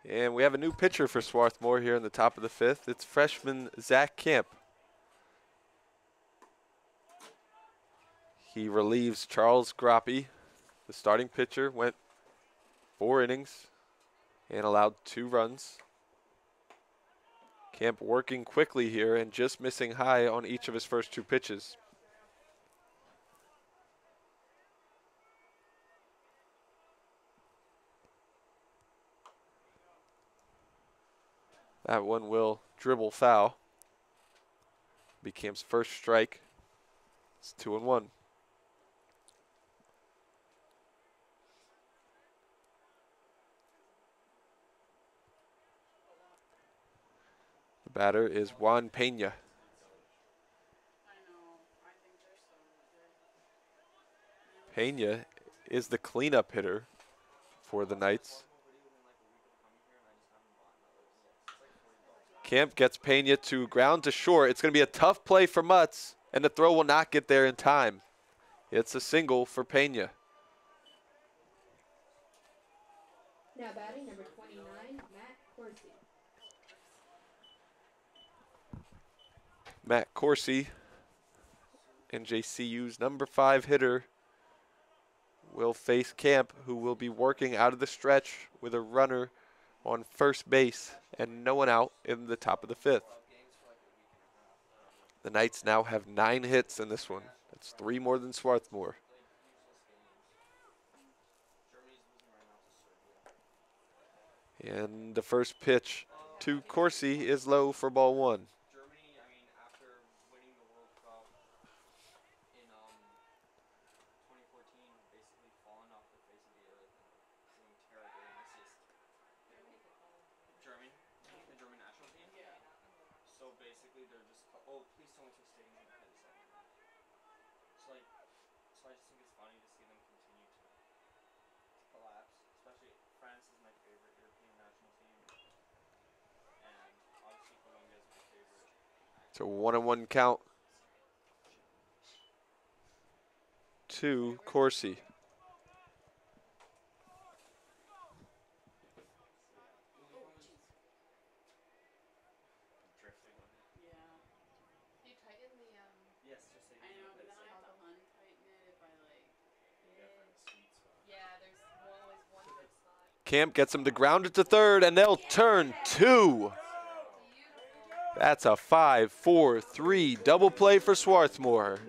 And we have a new pitcher for Swarthmore here in the top of the 5th. It's freshman Zach Camp. He relieves Charles Groppe. The starting pitcher went 4 innings and allowed 2 runs. Camp working quickly here and just missing high on each of his first 2 pitches. That one will dribble foul. Be Camp's first strike. It's 2-1. The batter is Juan Pena. I know. I think they're so good. Pena is the cleanup hitter for the Knights. Camp gets Pena to ground to short. It's going to be a tough play for Mutz, and the throw will not get there in time. It's a single for Pena. Now batting number 29, Matt Corsi. Matt Corsi, NJCU's number 5 hitter, will face Camp, who will be working out of the stretch with a runner on first base and no one out in the top of the 5th. The Knights now have 9 hits in this one. That's 3 more than Swarthmore. And the first pitch to Corsi is low for ball 1. Germany, I mean, after winning the World Cup in 2014, basically fallen off the face of the earth and doing terribly. And it's just German, the German national team. Yeah. So basically, they're just. Oh, please tell me to stay in the head. It's a 1-1 count to Corsi. Yeah. You tighten the Yes, just so you I know, but then I have to Toggle. untighten it if I like Yeah, there's always one good spot. Camp gets him to ground it to third, and they'll turn 2. Beautiful. That's a 5-4-3 double play for Swarthmore.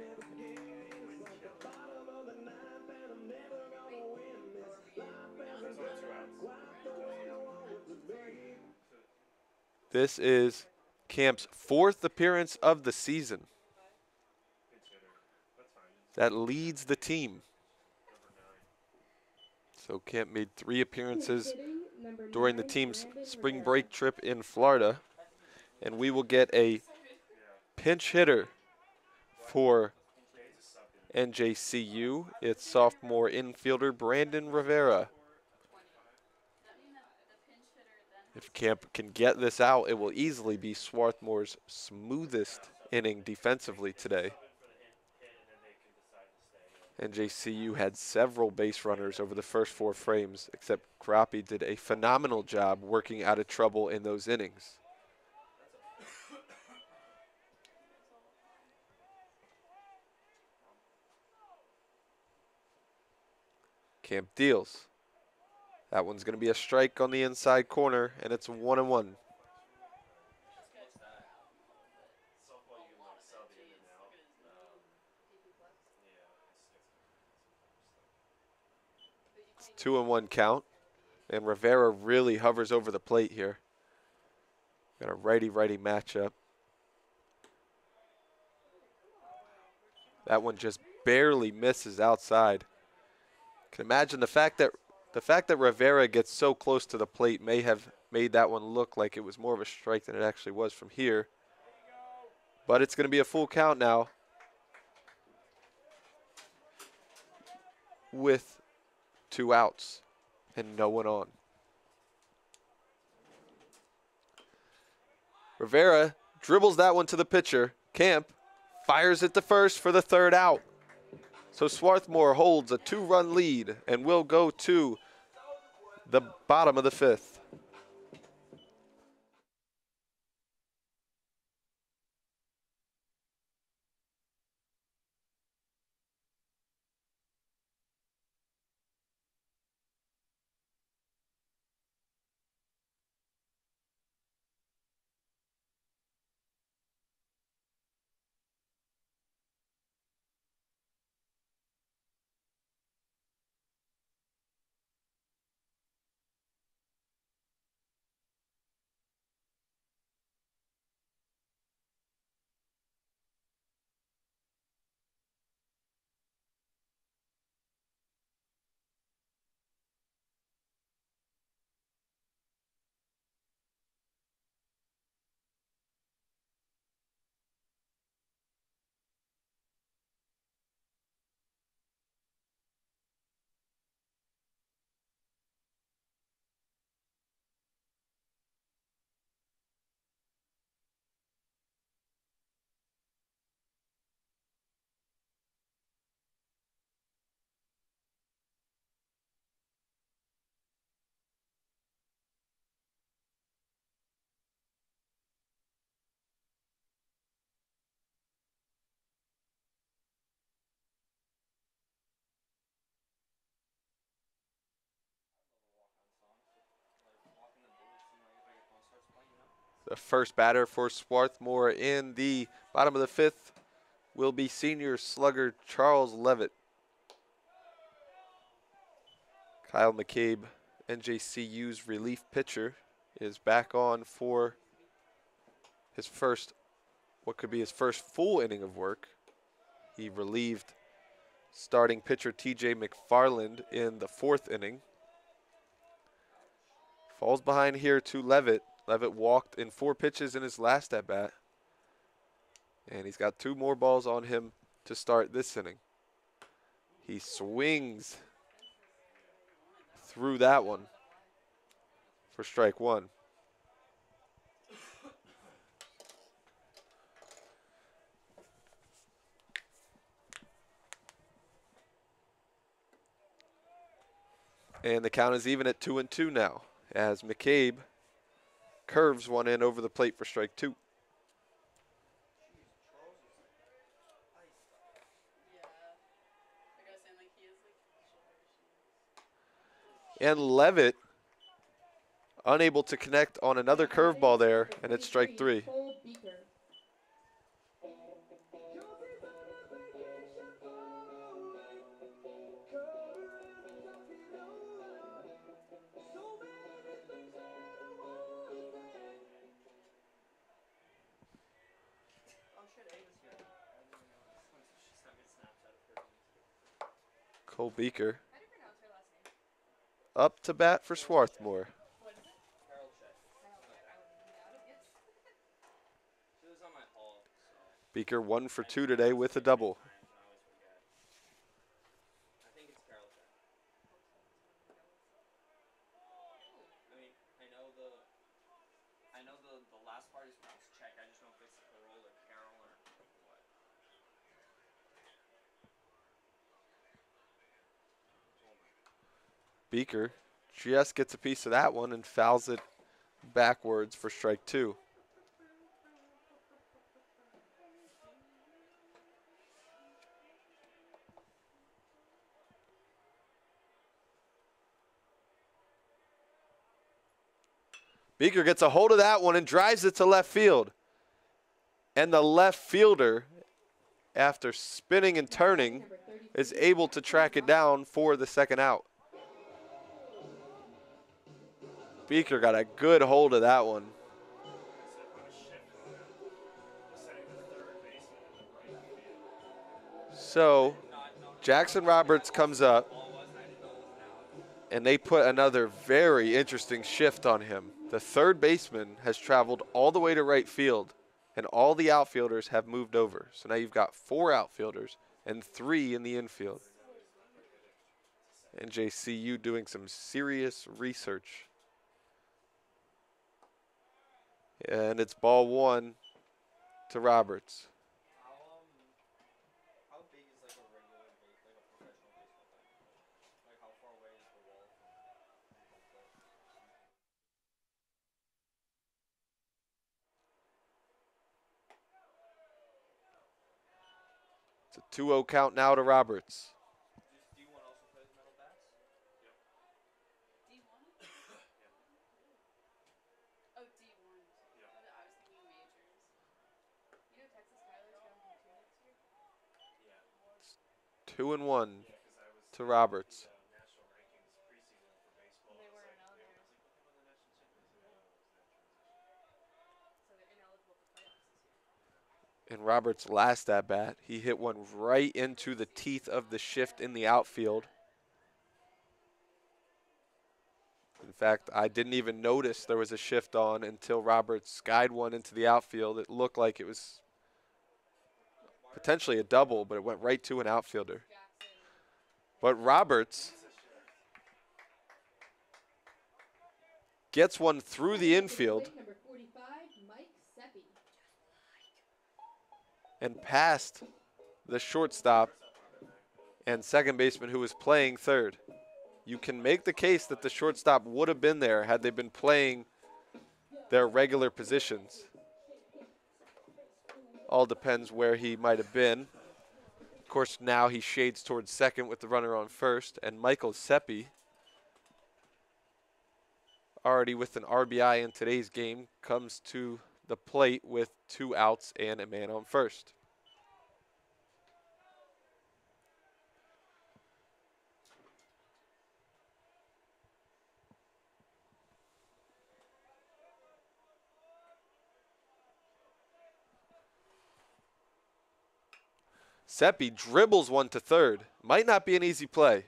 This is Camp's 4th appearance of the season. That leads the team. So Camp made 3 appearances Hitting number during the 9, team's Brandon spring Rivera. break trip in Florida. And we will get a pinch hitter for NJCU. It's sophomore infielder Brandon Rivera. that mean that the pinch hitter then has If Camp can get this out, it will easily be Swarthmore's smoothest inning defensively today. NJCU had several base runners over the first 4 frames, except Crappie did a phenomenal job working out of trouble in those innings. Camp deals. That one's going to be a strike on the inside corner, and it's 1-1. It's 2-1 count, and Rivera really hovers over the plate here. Got a righty-righty matchup. That one just barely misses outside. Can imagine the fact that Rivera gets so close to the plate may have made that one look like it was more of a strike than it actually was from here. But it's going to be a full count now with 2 outs and no one on. Rivera dribbles that one to the pitcher. Camp fires it to first for the 3rd out. So Swarthmore holds a 2-run lead and will go to the bottom of the 5th. The first batter for Swarthmore in the bottom of the 5th will be senior slugger Charles Levitt. Kyle McCabe, NJCU's relief pitcher, is back on for his first, what could be his first full inning of work. He relieved starting pitcher TJ McFarland in the 4th inning. Falls behind here to Levitt. Levitt walked in 4 pitches in his last at bat. And he's got 2 more balls on him to start this inning. He swings through that one for strike 1. And the count is even at 2-2 now, as McCabe curves one in over the plate for strike 2. Yeah. Like I was saying, like he is like shoulder issues. And Levitt unable to connect on another curveball there, and it's strike 3. Cole Beaker. Oh shit, Ava's here. I didn't even know. She sent me a Snapchat of her. Cole Beaker How do you pronounce her last name? up to bat for Swarthmore. What is it? Carol check. Carol Jet. I wouldn't even doubt it. Yes. She was on my hall, so. Beaker 1 for 2 today with a double. I always forget. I think it's Carol check. I mean, I know the last part is pronounced check. I just don't know if it's Carol or Carol or what. Beaker just gets a piece of that one and fouls it backwards for strike 2. Beaker gets a hold of that one and drives it to left field. And the left fielder, after spinning and turning, is able to track it down for the second out. Beaker got a good hold of that one. So Jackson Roberts comes up, and they put another very interesting shift on him. The third baseman has traveled all the way to right field, and all the outfielders have moved over. So now you've got 4 outfielders and 3 in the infield. NJCU doing some serious research. And it's ball 1 to Roberts. How big is like a regular base, like a professional baseball diamond? Like how far away is the wall from home plate? It's a 2-0 count now to Roberts. Does D1 also play with metal bats? D1? Oh, D1. Yeah. I was thinking majors. You know Texas Tyler's going to 2 next year? 2-1 to Roberts. They were in other. So they're ineligible for playoffs this year. In Roberts' last at bat, he hit one right into the teeth of the shift in the outfield. In fact, I didn't even notice there was a shift on until Roberts skied one into the outfield. It looked like it was potentially a double, but it went right to an outfielder. Jackson. But Roberts gets one through the infield Number 45, Mike Seppi. and past the shortstop and second baseman who was playing third. You can make the case that the shortstop would have been there had they been playing their regular positions. All depends where he might have been. Of course, now he shades towards second with the runner on first, and Michael Seppi, already with an RBI in today's game, comes to the plate with 2 outs and a man on first. Seppi dribbles one to third. Might not be an easy play.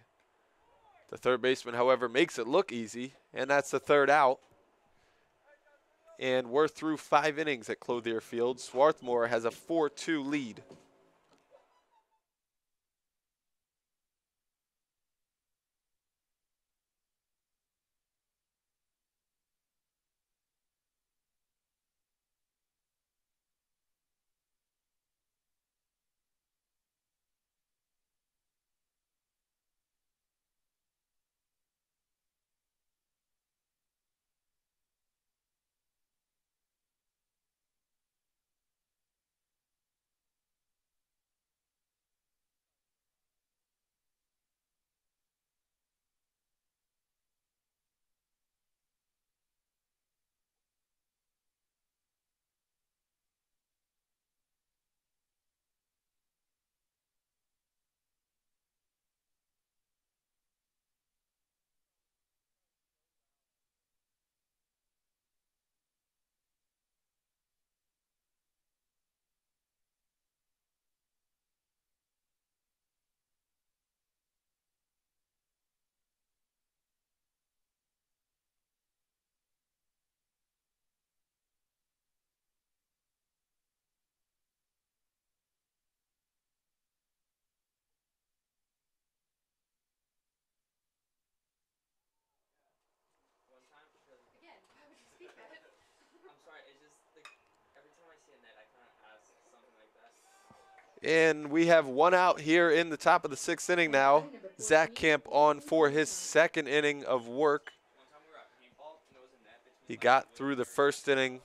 The third baseman, however, makes it look easy, and that's the third out. And we're through 5 innings at Clothier Field. Swarthmore has a 4-2 lead. And we have one out here in the top of the 6th inning now. Zach Camp on for his 2nd inning of work. One time we were at paintball and there was a net between. He got through the 1st inning,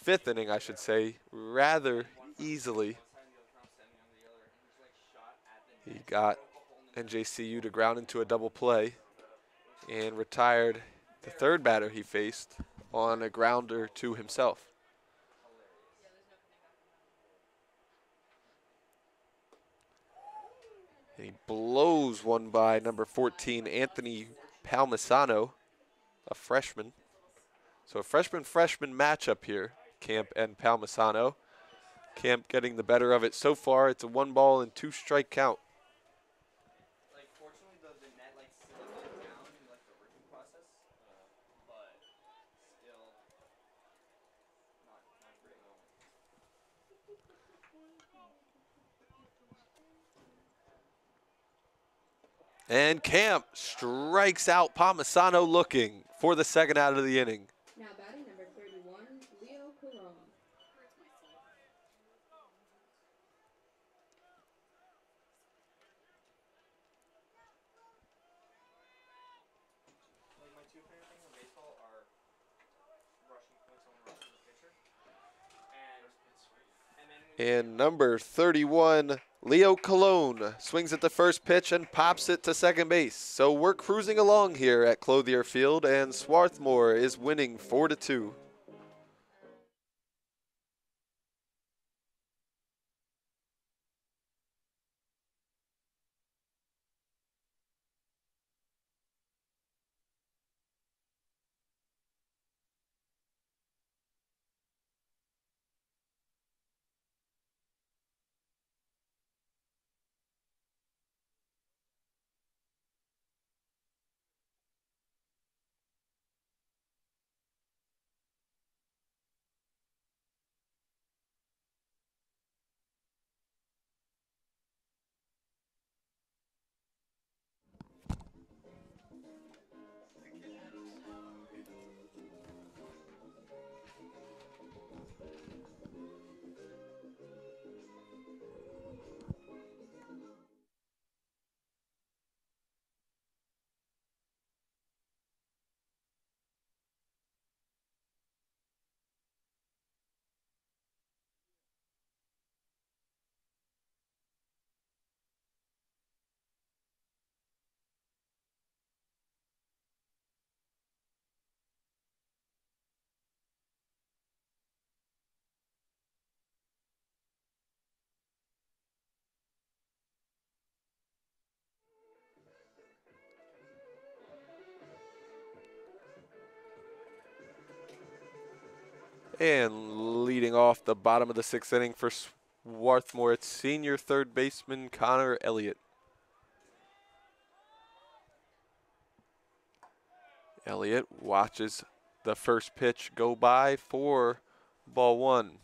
5th inning, I should say, rather easily. He got NJCU to ground into a double play and retired the 3rd batter he faced on a grounder to himself. And he blows one by number 14, Anthony Palmisano, a freshman. So a freshman matchup here, Camp and Palmisano. Camp getting the better of it so far. It's a 1-ball and 2-strike count. Like, fortunately, the net, like, slowed down in, like, the working process. But still not great. And Camp strikes out Palmisano looking for the 2nd out of the inning. Now batting number 31, Leo Colon. Hurts my soul. Like, my two favorite things in baseball are rushing when someone rushes the pitcher, and then when And number 31, Leo Colon, swings at the first pitch and pops it to 2nd base. So we're cruising along here at Clothier Field, and Swarthmore is winning 4-2. And leading off the bottom of the 6th inning for Swarthmore, it's senior 3rd baseman Connor Elliott. Elliott watches the first pitch go by for ball 1. The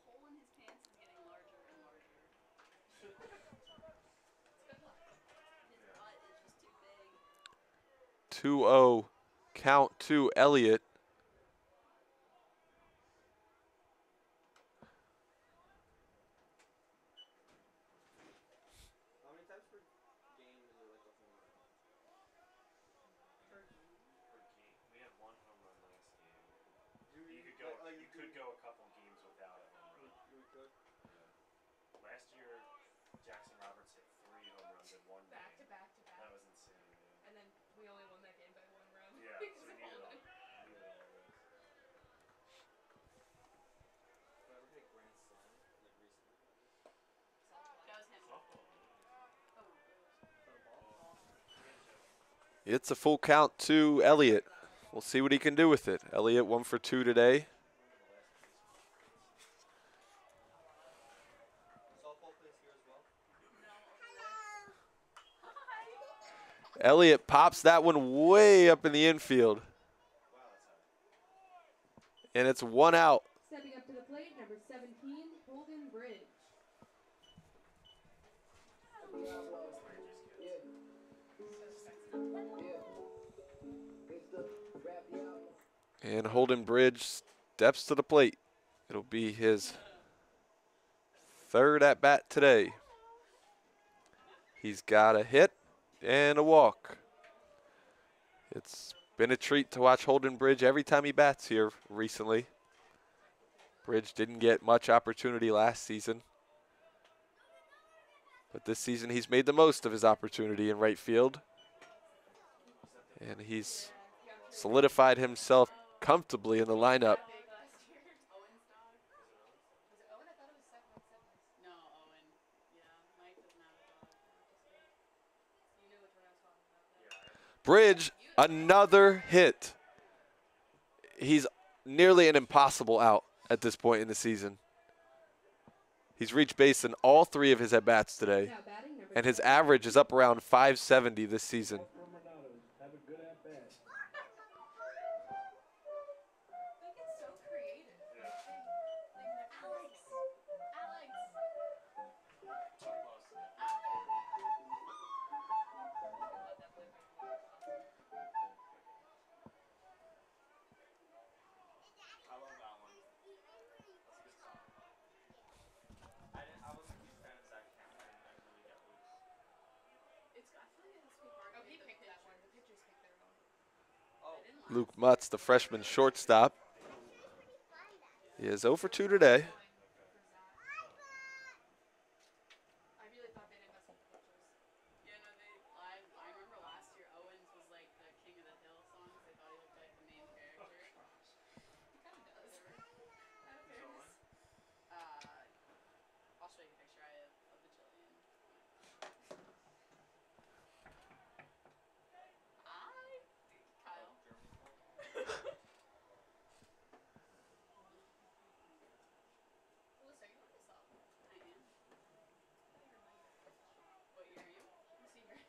hole in his pants is getting larger and larger. It's good luck. His butt is just too big. 2-0 count to Elliott. how many times per game is it, like, a home run? Per game. We had 1 home run last game. You could go. You could go a couple games without a home run. You could. Last year, Jackson Roberts hit 3 home runs in 1 Back to game. back to back. That was insane. Yeah. And then we only won that game by 1 run. Yeah. because So we of needed all. Holden. Needed all this. Have I ever hit grand slam, like, recently? That was him. Softball. Oh, it was. For a ball? It's a full count to Elliott. We'll see what he can do with it. Elliott 1 for 2 today. Softball plays here as well? Elliott pops that one way up in the infield. And it's 1 out. Stepping up to the plate, number 17, Holden Bridge. And Holden Bridge steps to the plate. It'll be his third at bat today. He's got a hit and a walk. It's been a treat to watch Holden Bridge every time he bats here recently. Bridge didn't get much opportunity last season, but this season he's made the most of his opportunity in right field. And he's solidified himself comfortably in the lineup. Big last year. Owen's dog? Was it Owen? I thought it was Settlers. No, Owen. Yeah, Mike doesn't have a dog. You knew which one I was talking about. Though. Bridge, another hit. He's nearly an impossible out at this point in the season. He's reached base in all 3 of his at-bats today, Now batting number and his 12. average is up around 570 this season. Have a good at bat. Like it's so creative. Yeah. Alex! Alex! Too close. I love that one. That's a good song. I wasn't a huge fan of Zach Cameron. I didn't really get loose. I feel like it has to be hard Oh, to he make the picked that one. pitcher. The pitchers picked their own. Oh, I didn't Luke Mutz, the freshman shortstop, he is 0 for 2 today. I really thought they didn't mess with the pitchers. Yeah, no, I remember last year Owens was like the King of the Hill songs. They thought he looked like the main character. He kind of does. Out of fairness. I'll show you a picture I have of the Jillian. Kyle. Alyssa, you look this up. I am. What year are you? I'm a senior.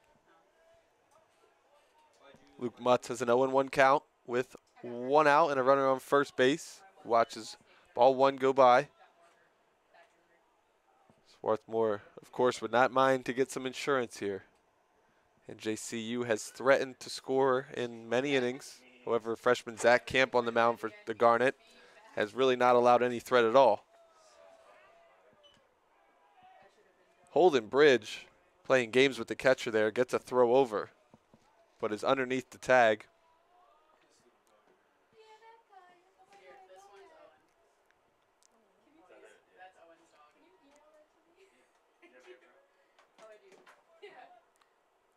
why'd you? Luke Mutz has an 0-1 count with 1 out and a runner on first base. Watches ball 1 go by. Got more hurt. Back injury. Swarthmore, of course, would not mind to get some insurance here. And JCU has threatened to score in many innings. However, freshman Zach Camp on the mound for the Garnet has really not allowed any threat at all. Holden Bridge, playing games with the catcher there, gets a throw over, but is underneath the tag. Here, this one's Owen. Can you please? That's Owen's dog. Can you email that to me? You have your pro? Oh, I do. Yeah.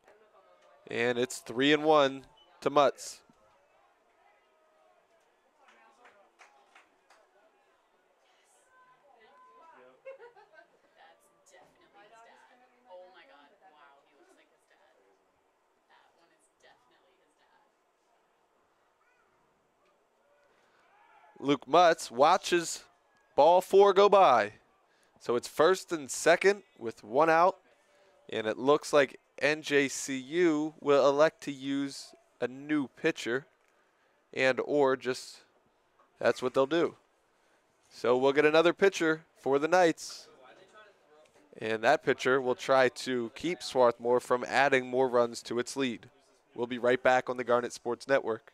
I don't know if I'm online. And it's 3-1 to Mutz. That's definitely his dad. Oh my god, wow, he looks like his dad. That one is definitely his dad. Luke Mutz watches ball 4 go by. So it's first and second with 1 out. And it looks like NJCU will elect to use a new pitcher and or just that's what they'll do. So we'll get another pitcher for the Knights. And that pitcher will try to keep Swarthmore from adding more runs to its lead. We'll be right back on the Garnet Sports Network.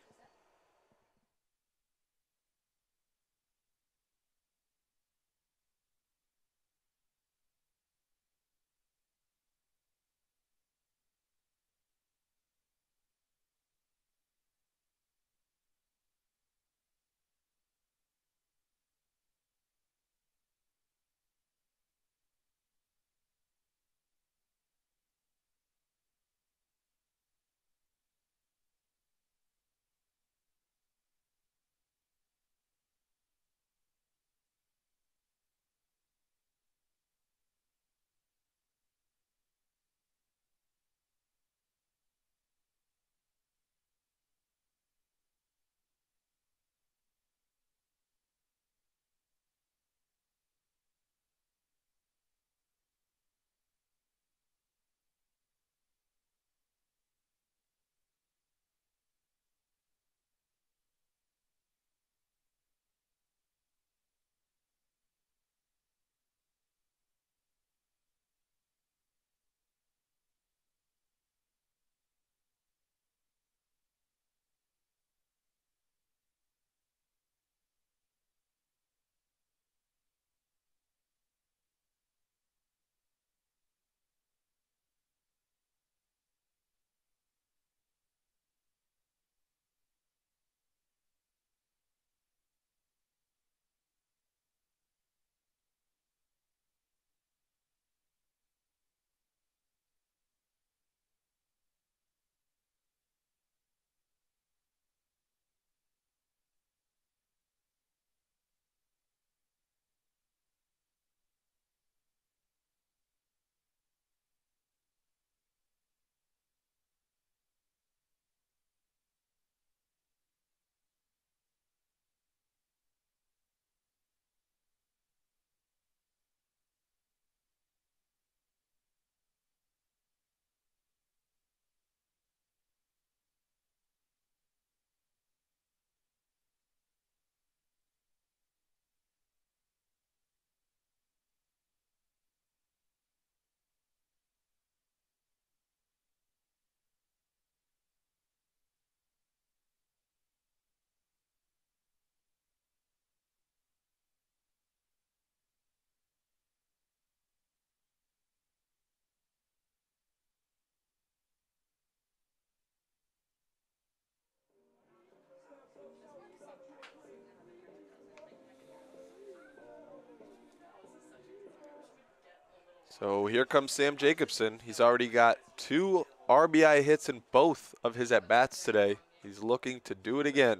So here comes Sam Jacobson. He's already got 2 RBI hits in both of his at-bats today. He's looking to do it again.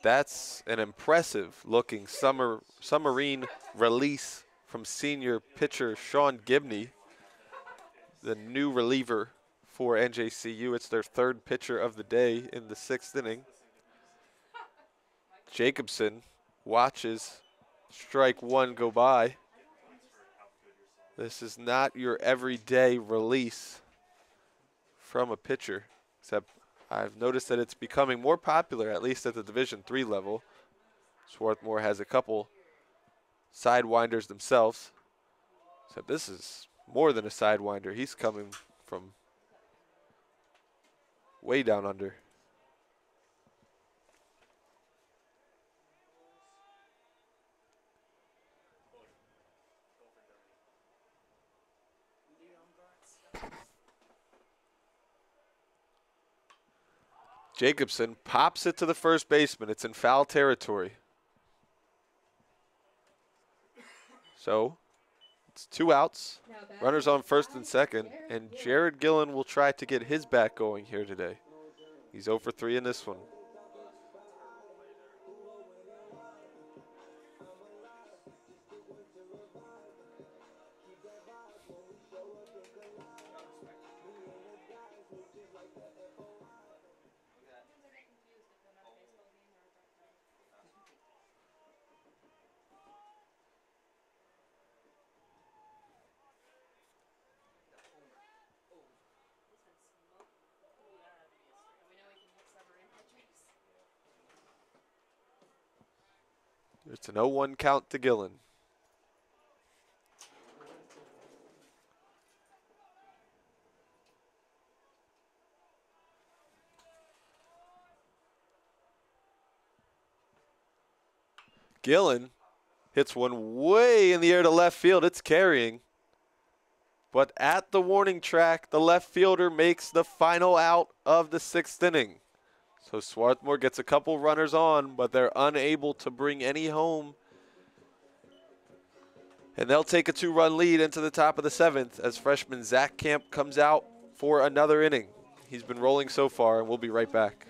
That's an impressive looking submarine release from senior pitcher Sean Gibney, the new reliever for NJCU. It's their 3rd pitcher of the day in the 6th inning. Jacobson watches strike 1 go by. This is not your everyday release from a pitcher, except I've noticed that it's becoming more popular, at least at the Division III level. Swarthmore has a couple sidewinders themselves. So this is more than a sidewinder. He's coming from way down under. Jacobson pops it to the first baseman. It's in foul territory. So it's 2 outs. Now batting Runners on number first and 5, second, and Jared Gillen will try to get his bat going here today. He's 0 for 3 in this one. It's an 0-1 count to Gillen. Gillen hits one way in the air to left field. It's carrying. But at the warning track, the left fielder makes the final out of the 6th inning. So Swarthmore gets a couple runners on, but they're unable to bring any home. And they'll take a 2-run lead into the top of the 7th as freshman Zach Camp comes out for another inning. He's been rolling so far, and we'll be right back.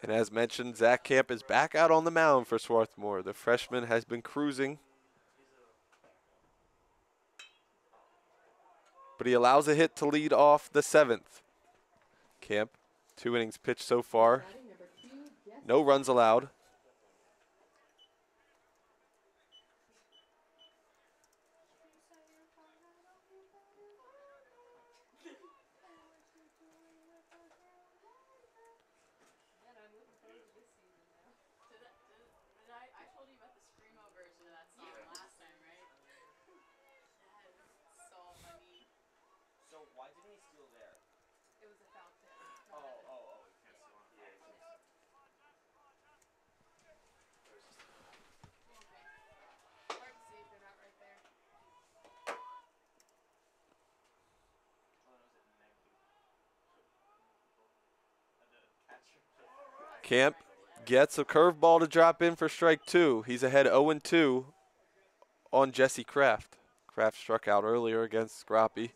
And as mentioned, Zach Camp is back out on the mound for Swarthmore. The freshman has been cruising, but he allows a hit to lead off the 7th. Camp, 2 innings pitched so far, batting number 2, Jesse. no runs allowed. Man, I'm looking forward to this season now. I told you about the screamo version of that song last time, right? That is so funny. So why didn't he steal there? It was a foul tip. Oh, you can't steal on a Yeah, foul. yeah. Hard to see if they're not right there. Oh, no, is it negative? Camp gets a curveball to drop in for strike 2. He's ahead 0-2 on Jesse Kraft. Kraft struck out earlier against Scrappy.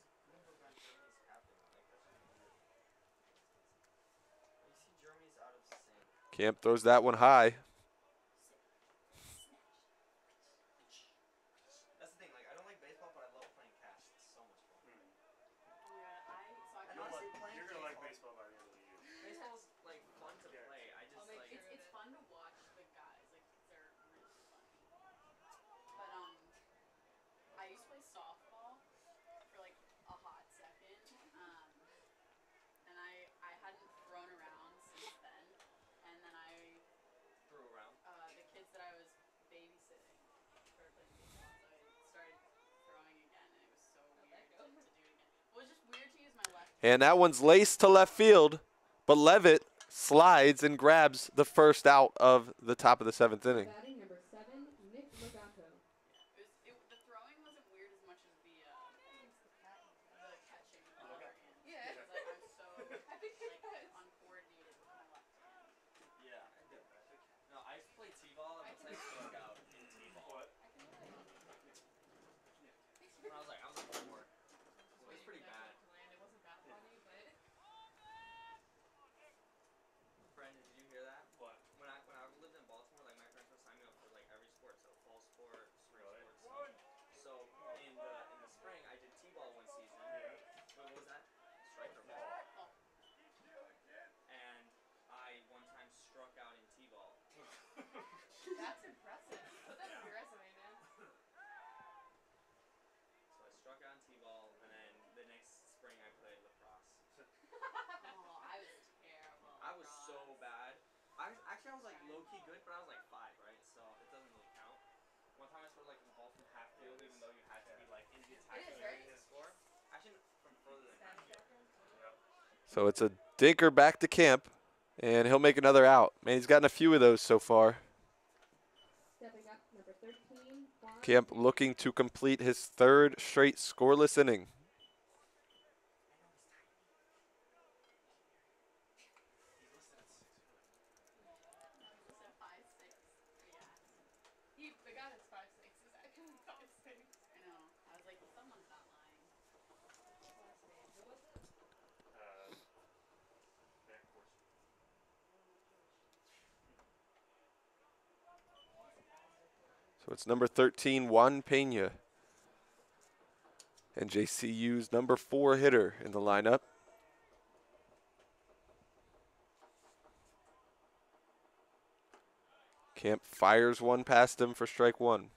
Camp throws that one high. That's the thing, like, I don't like baseball, but I love playing catch. It's so much fun. Yeah, so I And can honestly, playing You're gonna like baseball, baseball by the end of the year. baseball's, like, fun to Yeah. play. I just, I'll make like, sure it's fun to watch the guys, like they're really funny. But I used to play softball for like a hot second. And I hadn't thrown around since then. And then threw around. the kids that I was babysitting started playing baseball, so I started throwing again, and it was so weird to do it again. It was just weird to use my left hand. And that one's laced to left field, but Levitt slides and grabs the first out of the top of the 7th inning. Batting number 7, Nick Legato. The throwing wasn't weird as much as the catching with my other hand. Yeah. Because I'm so I think it like does. uncoordinated with my left hand. Yeah, I get that. No, I used to play T-ball, and once I struck out in T-ball. What? I can relate. When I was like 4. It was pretty bad. To land. It wasn't that funny, but Brandon, did you hear that? What? When I lived in Baltimore, like my parents would sign me up for like every sport, so fall sport, spring Really? sports. So in the spring, I did T-ball one season. Yeah. Wait, what was that? Striker ball. And I one time struck out in T-ball. that's impressive. Put that on your resume, man. So I struck out in T-ball, and then the next spring I played lacrosse. Oh, I was terrible. I was so bad. I was like low-key good, but I was like 5, right? So it doesn't really count. One time I scored like a ball from half field, even though you had to be like in the attacking right? area to score. Actually, from further than half field. So it's a dinker back to Camp, and he'll make another out. Man, he's gotten a few of those so far. Stepping up, number 13, Juan. Camp looking to complete his 3rd straight scoreless inning. He's listed at 6 foot. He said 5'6". Yeah. The guy that's 5'6" is actually 5'6". I know. I was like, someone's not lying. Last name. Who was it? Matt Corson. So it's number 13, Juan Pena. And JCU's number 4 hitter in the lineup. Camp fires one past him for strike 1.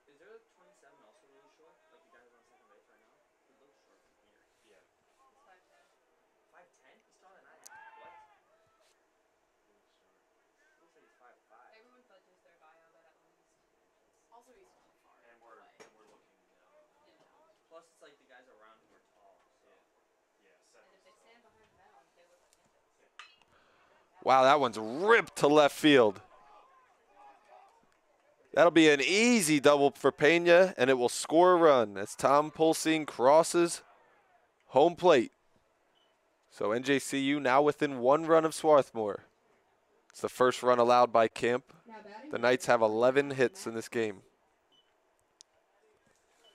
Is there a 27 also really short? Like the guy who's on second base right now? He looks short from here. Yeah. He's 5'10". 5'10"? He's taller than I am. What? He looks short. He looks like he's 5'5". Everyone fudges their bio by at least 2 inches. Also, he's too far And away. we're looking now. You know. Plus, it's like the guys around him are tall. So. Yeah, And if they stand behind the mound, they look like ninjas. Wow, that one's ripped to left field. That'll be an easy double for Pena, and it will score a run as Tom Pulsing crosses home plate. So NJCU now within 1 run of Swarthmore. It's the first run allowed by Camp. Now batting The number Knights have 11, 11 hits in Matt this game. No, of course it's been. Yeah.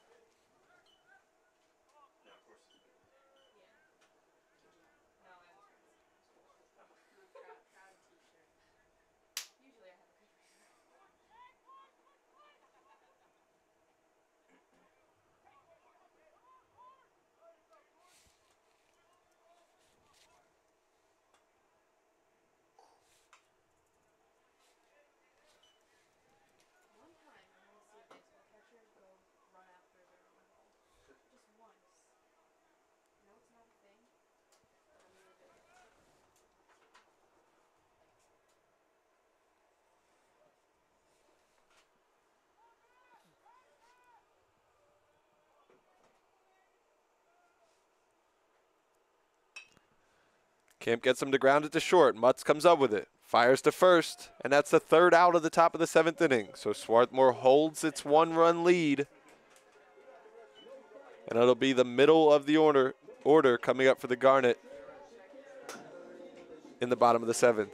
No, I was Proud t-shirt. Usually I have a good reason. One time I want to see a baseball catcher go run after their own ball. Just once. I know it's not a thing, but I'm really big into it. Camp gets him to ground it to short. Mutz comes up with it. Fires to first, and that's the 3rd out of the top of the 7th inning. So Swarthmore holds its 1-run lead. And it'll be the middle of the order coming up for the Garnet. in the bottom of the 7th.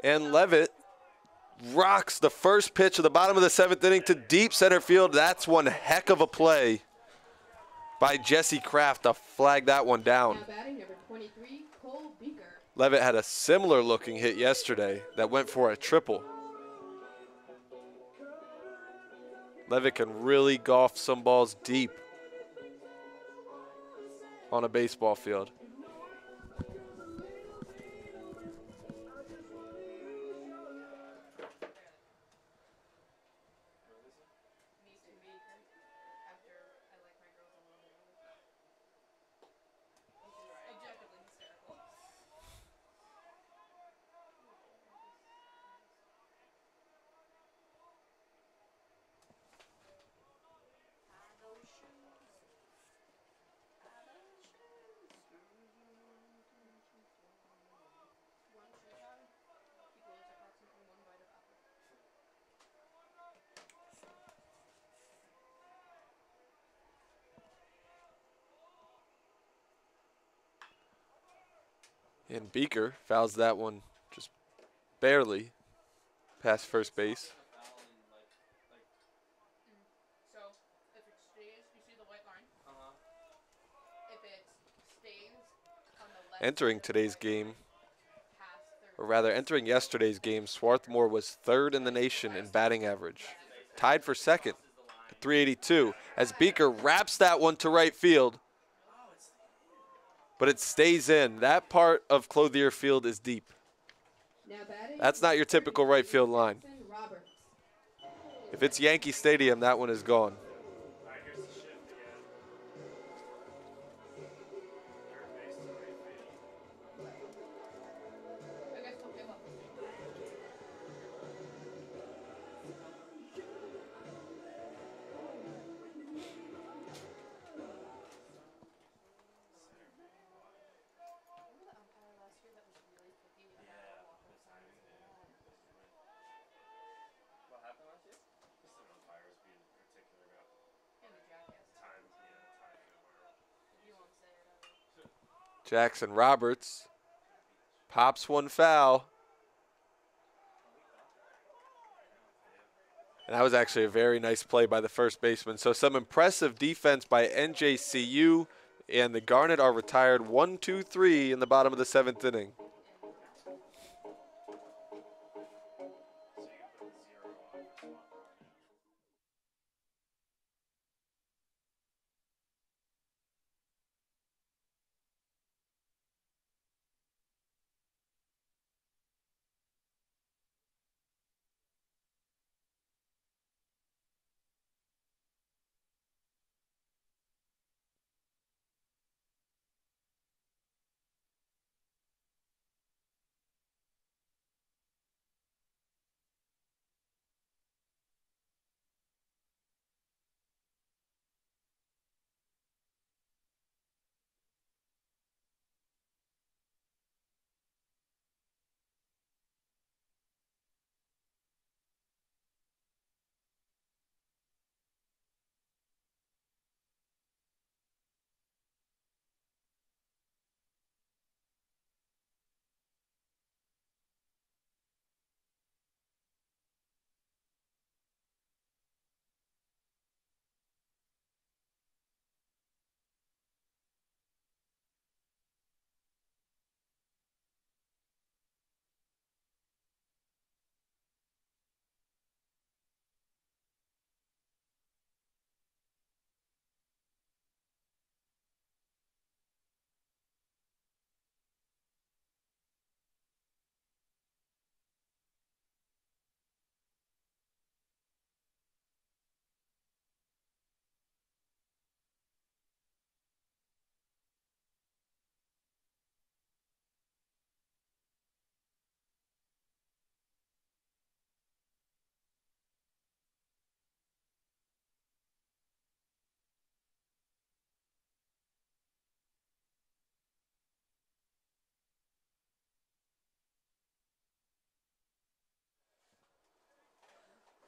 And Levitt rocks the first pitch of the bottom of the 7th inning to deep center field. That's one heck of a play by Jesse Kraft to flag that one down. Now batting number 23, Cole Beaker. Levitt had a similar looking hit yesterday that went for a triple. Levitt can really golf some balls deep on a baseball field. Needs to be after I like my girls a little bit. Objectively hysterical. One shoe tie equals approximately one bite of apple. And Beaker fouls that one just barely past first base. So if it stays, you see the white line. If it stays on the left. Entering side of the today's white line, game, past third or rather entering yesterday's game, Swarthmore was 3rd in the nation in batting average. Tied for 2nd at 382 as Beaker wraps that one to right field. But it stays in. That part of Clothier Field is deep. Now batting That's not your typical right field line. Jackson Roberts. If it's Yankee Stadium, that one is gone. Alright, here's the shift again. Third base to right field. I guess he'll give up. Remember the umpire last year that was really picky about walk-up signs? What happened last year? Just an umpires being particular about And the jackass. times, timing of our You won't say it either. Jackson Roberts pops one foul. And that was actually a very nice play by the first baseman. So some impressive defense by NJCU, and the Garnet are retired 1-2-3 in the bottom of the 7th inning.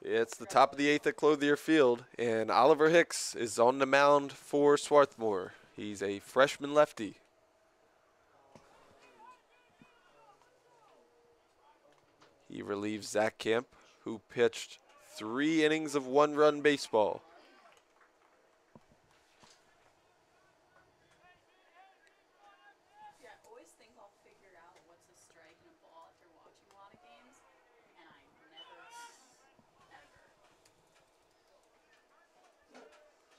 It's the top of the 8th at Clothier Field, and Oliver Hicks is on the mound for Swarthmore. He's a freshman lefty. He relieves Zach Camp, who pitched 3 innings of 1-run baseball. Yeah, I always think I'll figure out what's a strike and a ball after watching a lot of games, and I never have. Ever.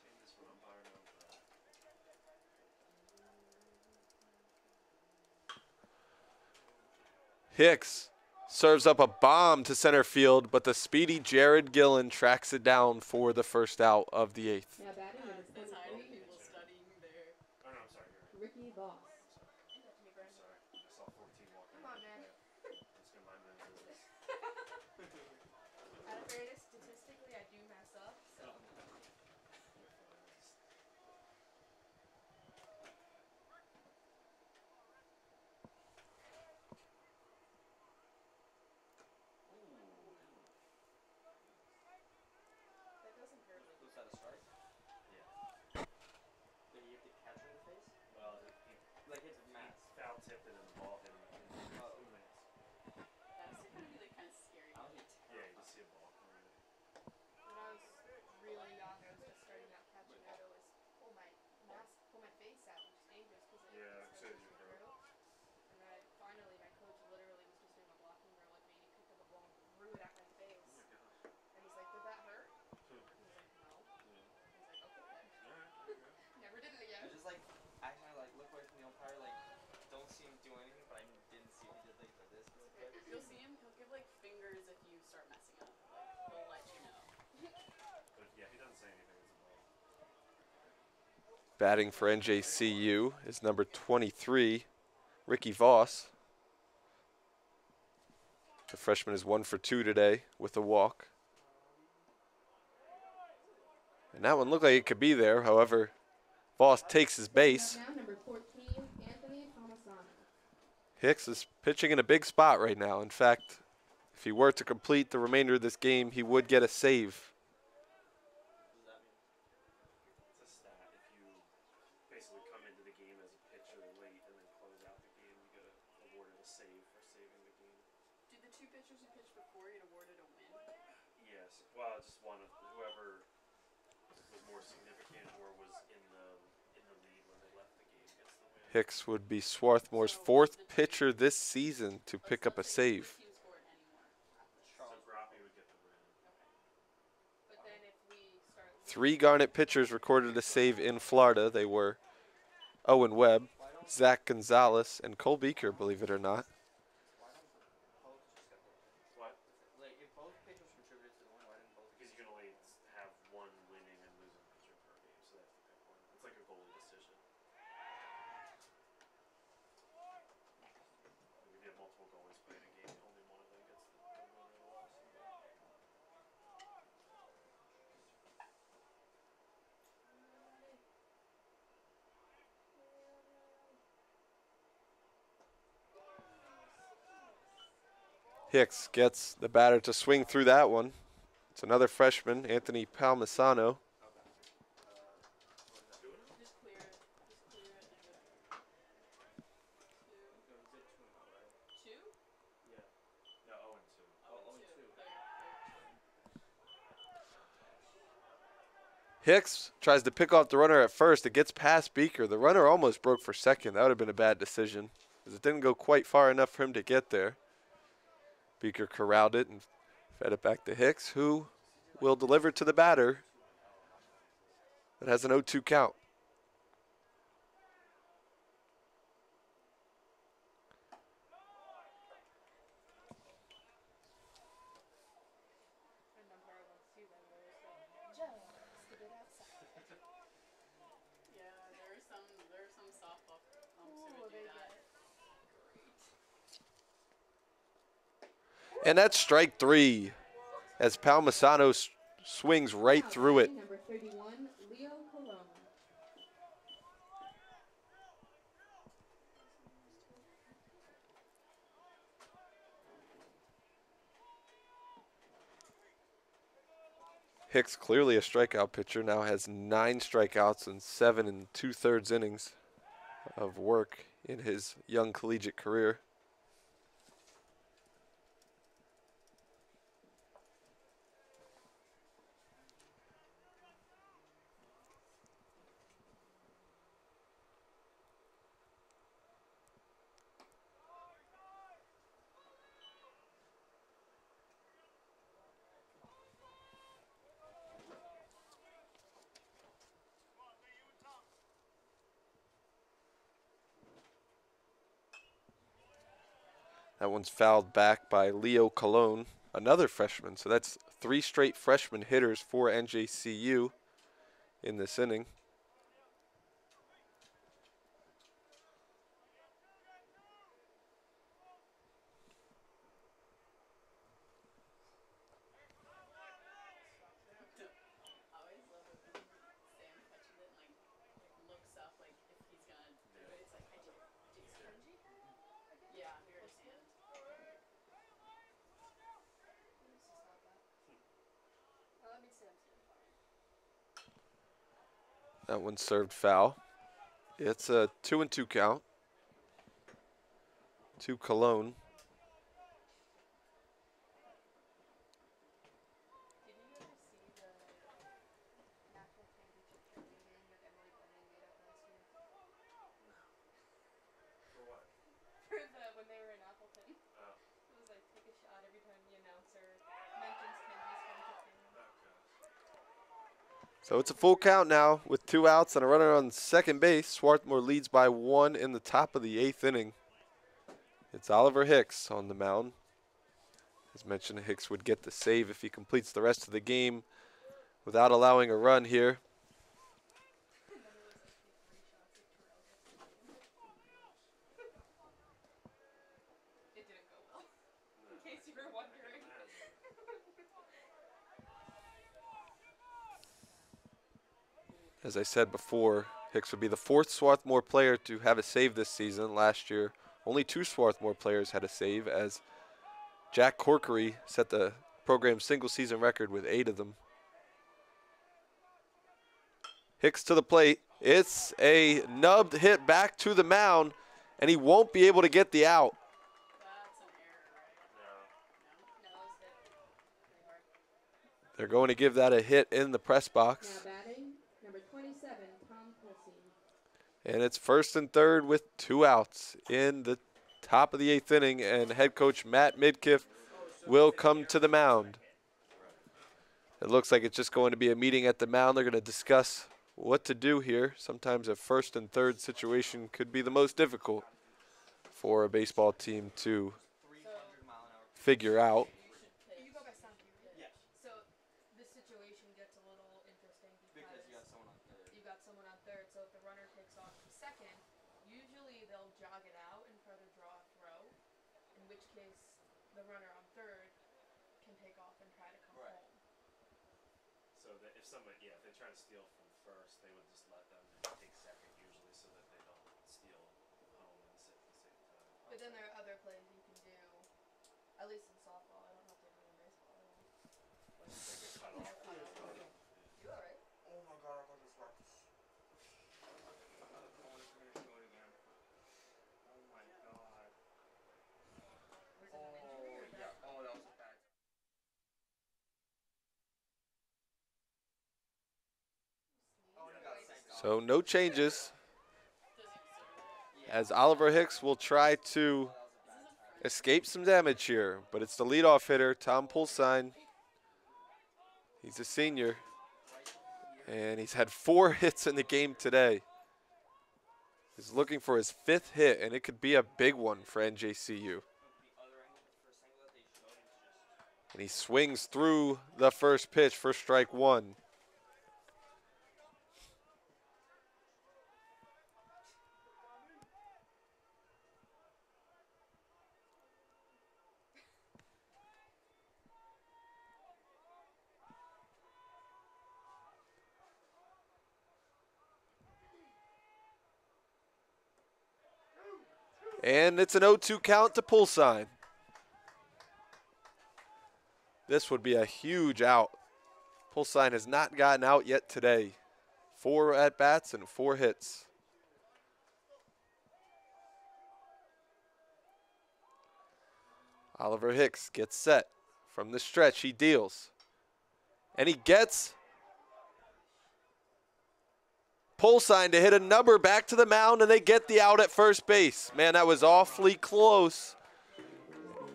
Changes from umpire to umpire. Hicks serves up a bomb to center field, but the speedy Jared Gillen tracks it down for the first out of the 8th. Now batting number The tiny 23, people studying their. Oh no, I'm sorry. You're right. Ricky Voss. I'm sorry. Do that to me, I'm Brandon. sorry. I saw 14 walking. Come on, man. I'm just gonna mind my own business. Out of fairness, statistically, I do mess up, so. You're fine. That doesn't hurt like. Was that a strike? Yeah. Did he hit the catcher in the face? Well, he Like hit the mask. foul tipped it and the ball hit him in the Oh. mask. That's gonna be like kind of scary. I would be Yeah, you terrified. just see a ball coming in. When I was really young, I was just starting out catching. I'd always pull my mask, pull my face out, which is dangerous because it Yeah, can so start you to throw. hurt. And then finally, my coach literally was just doing a blocking drill with me, and he picked up a ball and threw it at my face. Oh my gosh. And he's like, "Did that hurt?" Hmm. He was like, "No." Yeah. He's like, "Okay then." Alright, there you go. Never did it I again. just like acting like look away from the umpire, like don't see him do anything, but I didn't see what he did like this real quick. You'll see him. He'll give like fingers if you start messing up. Like he'll let you know. But yeah, if he doesn't say anything, it's a ball. Batting for NJCU is number 23, Ricky Voss. The freshman is 1 for 2 today with a walk. And that one looked like it could be there. However, Voss takes his base. Now number 14, Anthony Palmisano. Hicks is pitching in a big spot right now. In fact, if he were to complete the remainder of this game, he would get a save. What does that mean? It's a stat. If you basically come into the game as a pitcher late and then close out the game, you get awarded a save for saving the game. Do the two pitchers who pitched before get awarded a win? Yes. Well, just one of whoever was more significant or was in the lead when they left the game gets the win. Hicks would be Swarthmore's 4th pitcher this season to pick up a save. Which team scored any more? So Grappy would get the win. But then if we start losing, 3 Garnet pitchers recorded a save in Florida. They were Owen Webb, Why don't Zach Gonzalez, and Cole Beaker, believe it or not. why don't both just get the win? What? Like if both pitchers contributed to the win, why didn't both? Because you can only have one winning and losing pitcher per game, so they have to pick one. It's like a goalie decision. Like if you have multiple goalies playing a game, only one of them gets the win or the loss. Hicks gets the batter to swing through that one. It's another freshman, Anthony Palmisano. Just clear it. Just clear it and go. Two. So he did 2-0, right? Two? Yeah. No, 0 and 2. Oh, 2. 2. Hicks tries to pick off the runner at first. It gets past Beaker. The runner almost broke for second. That would have been a bad decision, because it didn't go quite far enough for him to get there. Beaker corralled it and fed it back to Hicks, who will deliver to the batter. That has an 0-2 count. and umpire wants to, by the way, so just a bit outside. Yeah, there are some softball umps who Ooh, would do they that. get it. Great. And that's strike 3 as Palmisano swings right Now through it. batting number 31, Leo Colon. Hicks, clearly a strikeout pitcher, now has 9 strikeouts and 7 2/3 innings of work in his young collegiate career. That one's fouled back by Leo Colon, another freshman. So that's 3 straight freshman hitters for NJCU in this inning. I always love it when Sam catches it and looks up if he's gonna do it. It's like, hi, Jason. Yeah, we understand. That makes Sam stand fine. That one served foul. It's a 2-2 count to Cologne. Did you ever see the national championship drinking game that Emily Brennan made up last year? For what? For when they were in Appleton. Oh. It was like take a shot every time the announcer mentions Kenji's home to fame. Oh, gosh. So it's a full count now with 2 outs and a runner on second base. Swarthmore leads by 1 in the top of the 8th inning. It's Oliver Hicks on the mound. As mentioned, Hicks would get the save if he completes the rest of the game without allowing a run here. And then it was like the 3 shots if Terrell gets the game. It didn't go well. In case you were wondering. As I said before, Hicks would be the 4th Swarthmore player to have a save this season. Last year, only 2 Swarthmore players had a save, as Jack Corkery set the program's single-season record with 8 of them. Hicks to the plate. It's a nubbed hit back to the mound, and he won't be able to get the out. That's an error, right? No. No, it was hit pretty hard. They're going to give that a hit in the press Now box. batting, number 27, Tom Colson. And it's 1st and 3rd with 2 outs in the top of the 8th inning, and head coach Matt Midkiff will come to the mound. It looks like it's just going to be a meeting at the mound. They're going to discuss what to do here. Sometimes a 1st and 3rd situation could be the most difficult for a baseball team to 300-mile-an-hour. figure out. You go by sound cue, right? Yeah. So this situation gets a little interesting Because you got someone on third. you got someone on third, so if the runner takes off to second, usually they'll jog it out and further draw a throw, in which case the runner on third can take off and try to come Right. home. So that if somebody, if they try to steal from first, they would just let them take second usually, so that they don't steal home and sit at the same time. But then there are other plays you can do, at least in softball. I don't know if they do in baseball. Like they get cut off. You alright? Oh my god, I got this right. Oh, it's gonna show it again. Oh my god. Was it an injury or yeah. Oh, that was bad. Oh, you got sent off. So no changes, Yeah. as Oliver Hicks will try to Oh, that was a bad time. escape some damage here. But it's the leadoff hitter, Tom Pulsine. He's a senior, and he's had 4 hits in the game today. He's looking for his 5th hit, and it could be a big one for NJCU. The other angle, the first angle that they showed is just. And he swings through the first pitch for strike 1. And it's an 0-2 count to Pulsine. This would be a huge out Pulsine has not gotten out yet today. 4 at-bats and 4 hits. Oliver Hicks gets set. From the stretch, he deals. And he gets Pulsine to hit a number back to the mound, and they get the out at first base. Man, that was awfully close.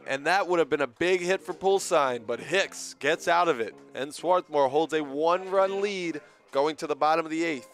And that would have been a big hit for Pulsine, but Hicks gets out of it. And Swarthmore holds a 1-run lead going to the bottom of the 8th.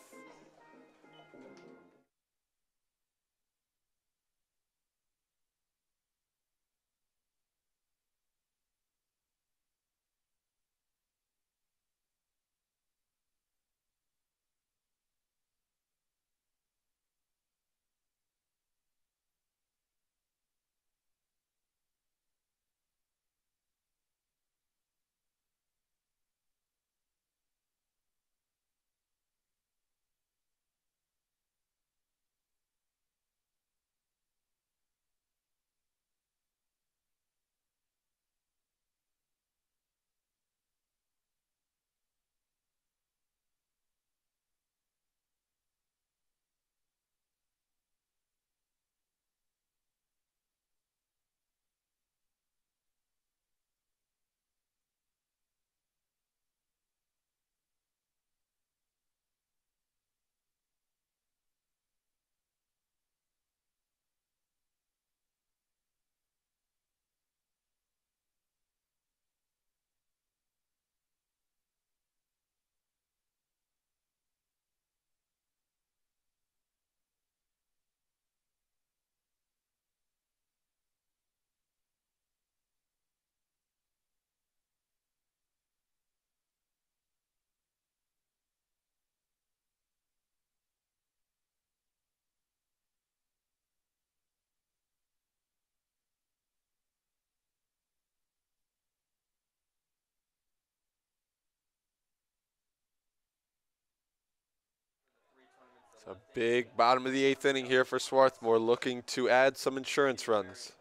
It's a big bottom of the 8th inning here for Swarthmore, looking to add some insurance runs.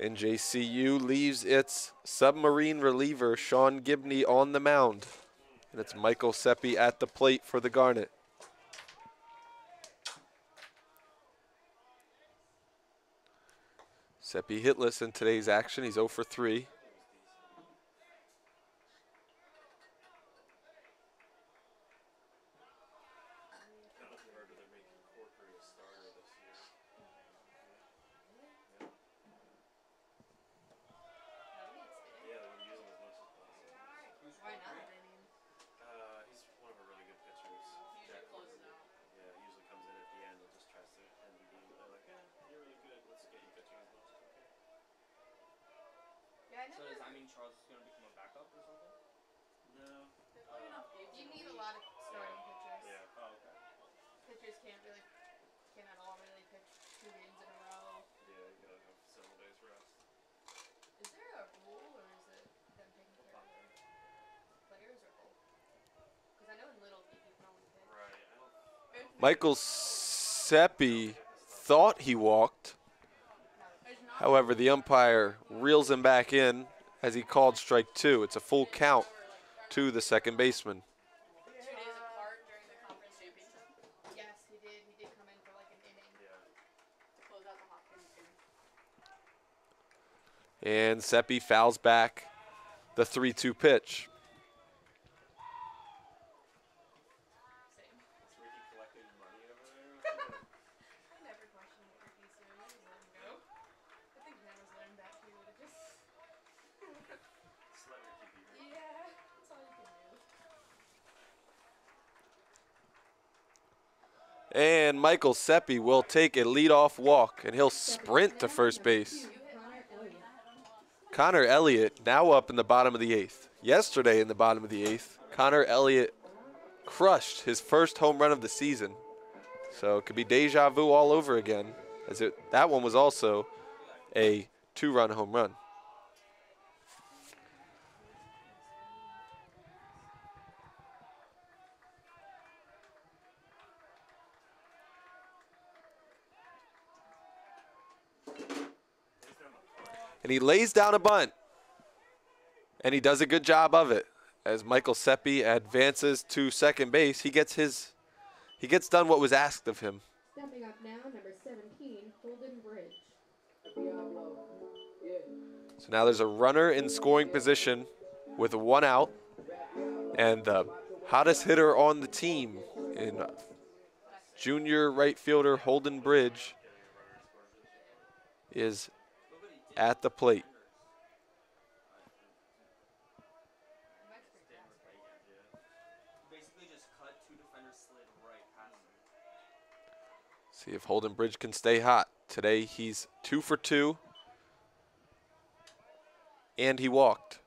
And JCU leaves its submarine reliever, Sean Gibney, on the mound. And it's Michael Seppi at the plate for the Garnet. Seppi hitless in today's action. He's 0 for 3. Why not? I mean, He's one of our really good pitchers. Usually closes out. Yeah, usually comes in at the end and just tries to end the game. They're like, you're really good. Let's get you pitching as much as we can. yeah, I So never. does that mean Charles is gonna become a backup or something? No. They play enough games. You in need a week. lot of starting pitchers. Yeah. Oh, okay. Pitchers can't at all really pitch 2 games in a row. Yeah, you gotta have several days rest. Is there a rule or is it them taking care of their players or both? Because I know in Little League you can only pitch. Right. I don't Michael Seppi thought he walked. However, the umpire reels him back in as he called strike 2. It's a full count to the second baseman. 2 days apart during the conference championship Yes, he did. He did come in for like an inning. to close out the Hopkins game. And Seppi fouls back the 3-2 pitch. Same. Is Ricky collecting money over there? I never questioned what Ricky's doing. I just let him go. I think Hannah's learned that too. To just. Just let Ricky be Ricky. Yeah, that's all you can do. And Michael Seppi will take a leadoff walk, and he'll sprint to first base. Connor Elliott now up in the bottom of the 8th. Yesterday in the bottom of the 8th, Connor Elliott crushed his first home run of the season. So it could be deja vu all over again, as that one was also a 2-run home run. And he lays down a bunt. And he does a good job of it. As Michael Seppi advances to second base, he gets done what was asked of him. Stepping up now, number 17, Holden Bridge. So now there's a runner in scoring position with 1 out, and the hottest hitter on the team in junior right fielder Holden Bridge is at the plate. Basically just cut, 2 defenders slid right past him. See if Holden Bridge can stay hot. Today he's 2 for 2, and he walked.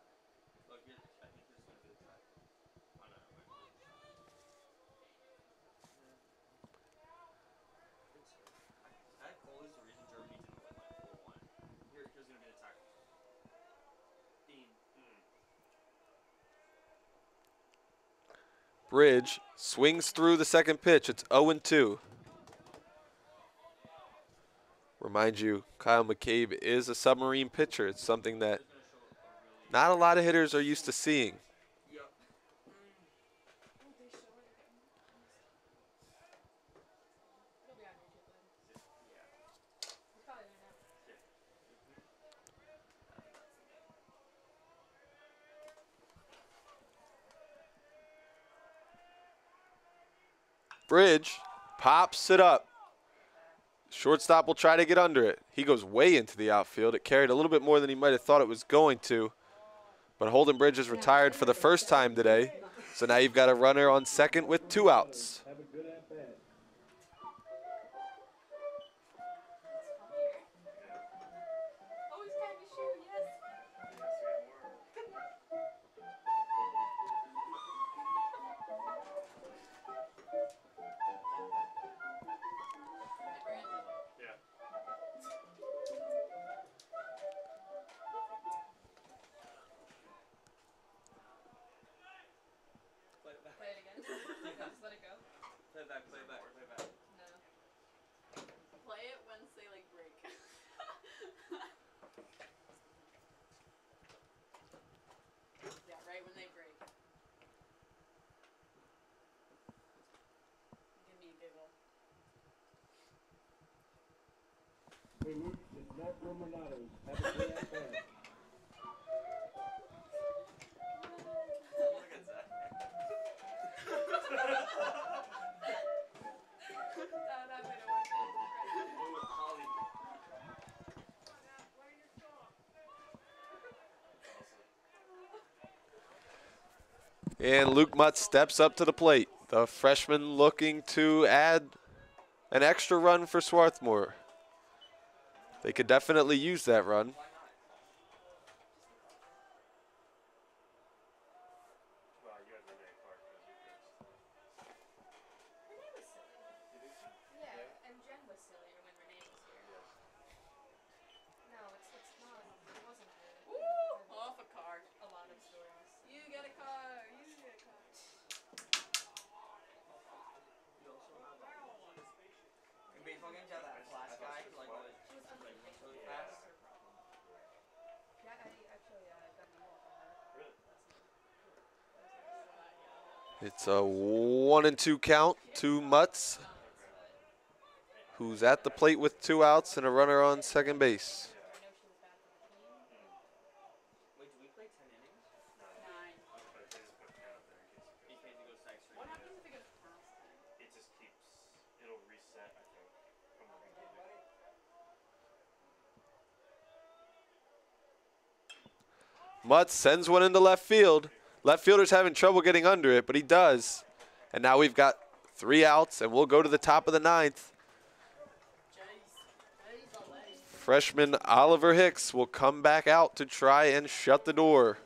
That goal is the reason Germany didn't win like 4-1. Here's gonna be the tackle. Dean. Bridge swings through the second pitch. It's 0-2. Remind you, Kyle McCabe is a submarine pitcher. It's something that not a lot of hitters are used to seeing. Yep. It'll be on YouTube then. It's probably there now. Bridge pops it up. Shortstop will try to get under it. He goes way into the outfield. It carried a little bit more than he might have thought it was going to. But Holden Bridge is retired for the first time today. So now you've got a runner on second with 2 outs. Have a good at bat. Oh, he's trying to shoot, yes. Hey, Brandon. Yeah. Play it back. Play it again. Just let it go. Play it back, play it back, play it back. No. Play it once they like break. Yeah, right when they break. Give me a giggle. It's not Romanatos. Have a good at bat. Look at Zach. That might have worked out. One with Holly. And Luke Mutt steps up to the plate. The freshman looking to add an extra run for Swarthmore. They could definitely use that run. Why not? Well, you had Renee Clark as your pitch. Renee was silly. Yeah, and Jen was sillier when Renee was here. No, it's not. It wasn't good. Woo! Off a car. A lot of stories. You get a car. You get a car. You also have in baseball games, you have that flash guy who like She was unpredictable. really Yeah. fast. Yeah, I actually got an email from her. Really? It's a 1-2 count to Mutz, who's at the plate with 2 outs and a runner on second base. I know she was bad for the team. Wait, do we play 10 innings? 9. But they just put 10 up there in case In case it goes to extra. What happens if it goes past 10? it just keeps, it'll reset, I think, from the beginning. Mutz sends one into left field. Left fielder's having trouble getting under it, but he does. And now we've got 3 outs, and we'll go to the top of the 9th. Freshman Oliver Hicks will come back out to try and shut the door.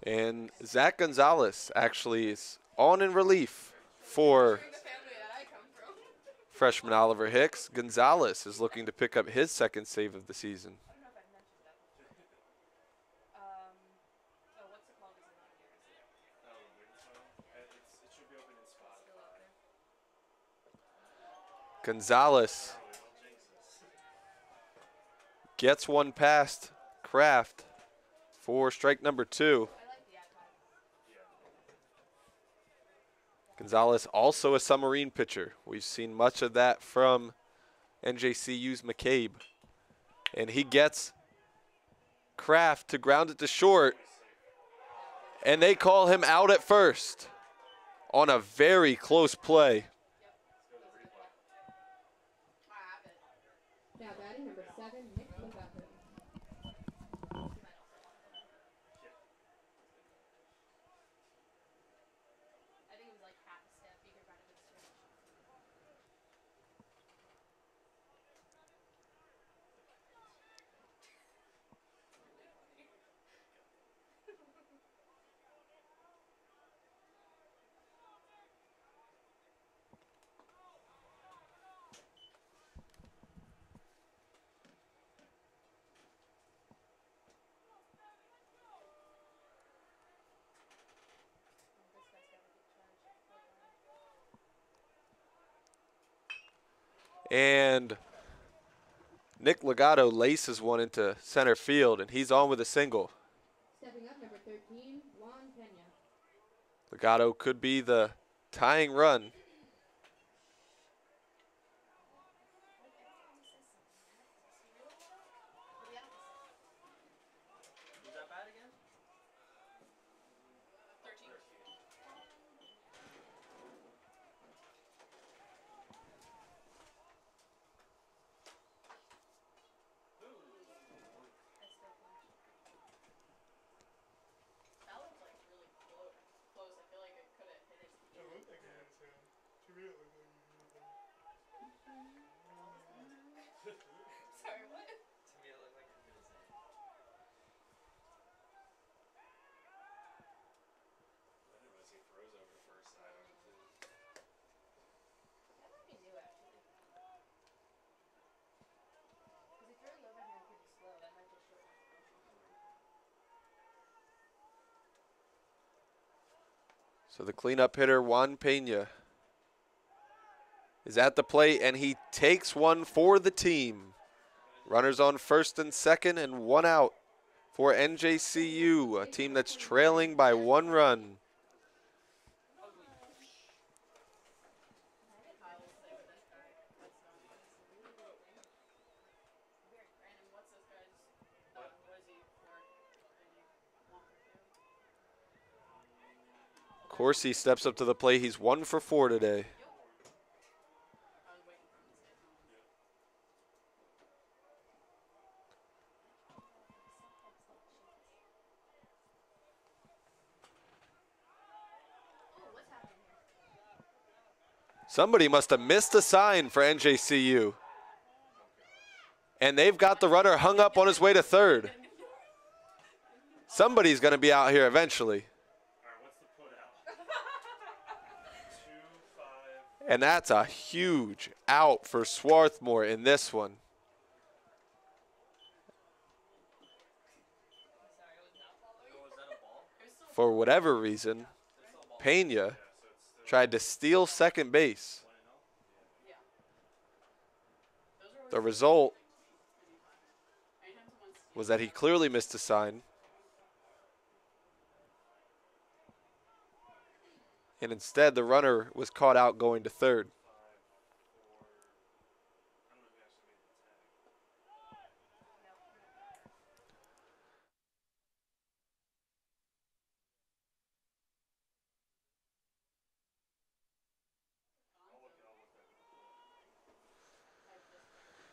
And Zach Gonzalez actually is on in relief for Considering the family that I come from. freshman Oliver Hicks. Gonzalez is looking to pick up his second save of the season. I don't know if I've mentioned that before. Oh, what's it called? Is it on here? Is it Oh, the win file? It should be open in still Spotify. open? Gonzalez Early, don't jinx us. gets one past Kraft for strike number 2. I like the iPad. Yeah. Gonzalez also a submarine pitcher. We've seen much of that from NJCU's McCabe. And he gets Kraft to ground it to short. And they call him out at first on a very close play. I have it. Now batting number 7, Nick Legato. I think it was like half a step. You could run a good stretch. This guy's got a good charge. And Nick Legato laces one into center field, and he's on with a single. Stepping up, number 13, Juan Pena. Legato could be the tying run. Who's that bad again? 13. That looked like really close. I feel like it could have hit his hand. Sorry, what? To me, it looked like it hit his hand. I didn't realize he froze over the first side on it too. That might be new, actually. Because he throws overhand pretty slow. That might just shorten his motion. So the cleanup hitter, Juan Pena, is at the plate, and he takes one for the team. Runners on first and second, and one out for NJCU, a team that's trailing by 1 run. I will say with this guy, that's Brandon, what's this guy's, what is he for? Brandon, 1 for 2? Corsi steps up to the plate. He's 1 for 4 today. I was waiting for him to say something. Ooh, what's happening here? Somebody must have missed a sign for NJCU. And they've got the runner hung up on his way to third. Somebody's going to be out here eventually. All right, what's the put out? 2-5. And that's a huge out for Swarthmore in this one. Sorry, I was not following. Oh, was that a ball? It was still For whatever reason, That's still a ball. Pena Yeah, so it's still tried to steal second base. 1-0? Yeah. Those are always The result anytime someone's was that he clearly missed a sign. And instead, the runner was caught out going to third.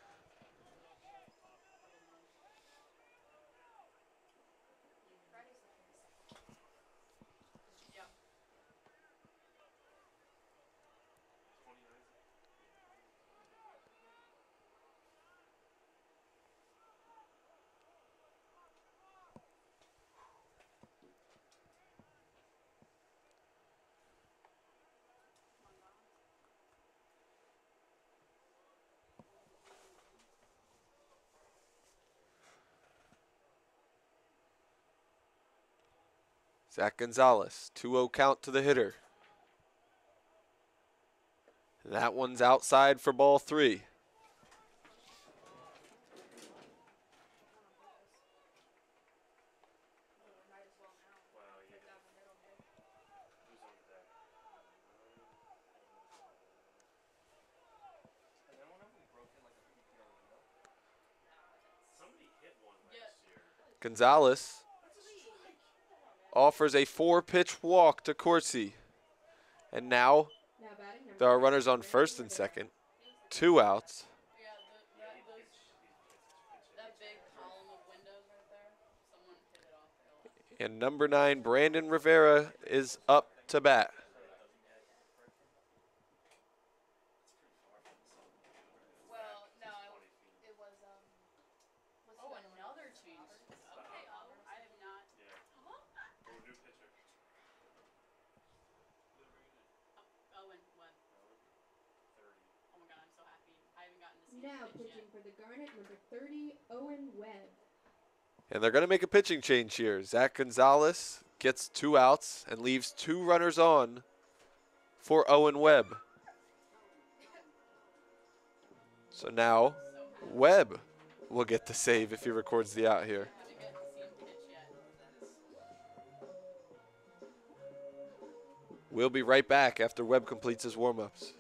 5-4. I don't know who actually made the tag. I'll look that up. I just figured it out. Couple months. Friday's the 22nd. Yep. 29 Zach Gonzalez, 2-0 count to the hitter. That one's outside for ball 3. Might as well now. Wow, you Put get that one middle here. who's on deck? Has anyone ever broken like a PPR window? Somebody hit one Yeah. last year. Gonzalez offers a 4-pitch walk to Corsi. And now Now batting number there are 10, runners on Brandon first and Rivera. second. 2 outs. Yeah, that big column of windows right there. Someone hit it off there last. And number 9, Brandon Rivera, is up to bat. Well, no, it was what's Oh, the other one? another change. Okay, oh, I have not. Yeah. Oh, new pitcher. Owen Webb. 30. Oh my God, I'm so happy. I haven't gotten to see Now him pitch pitching yet. for the Garnet, number 30, Owen Webb. And they're going to make a pitching change here. Zach Gonzalez gets 2 outs and leaves 2 runners on for Owen Webb. So now So happy. Webb will get the save if he records the out here. Haven't gotten to see him pitch yet. We'll be right back after Webb completes his warm-ups.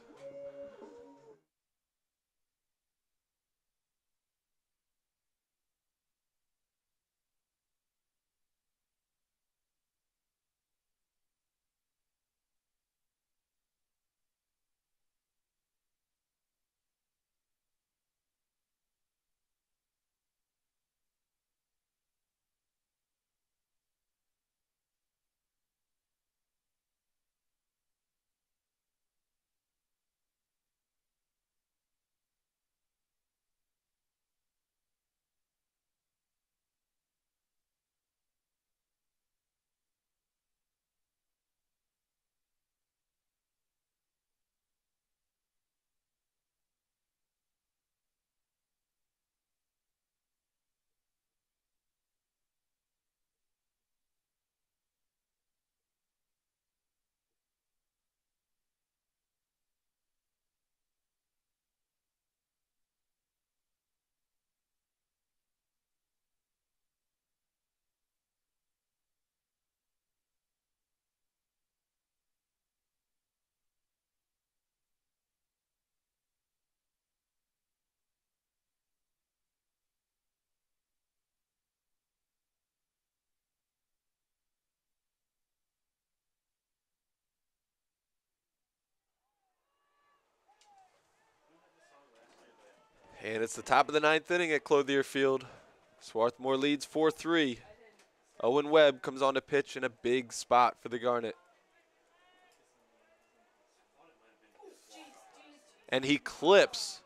And it's the top of the 9th inning at Clothier Field. Swarthmore leads 4-3. Owen Webb comes on to pitch in a big spot for the Garnet. And he clips.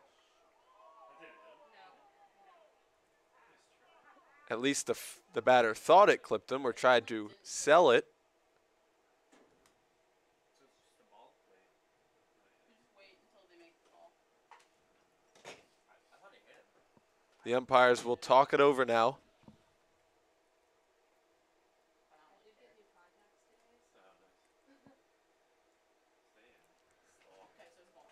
At least the batter thought it clipped him or tried to sell it. You just wait until they make the call. I thought it hit him. The umpires will talk it over now. Okay, so it's a ball.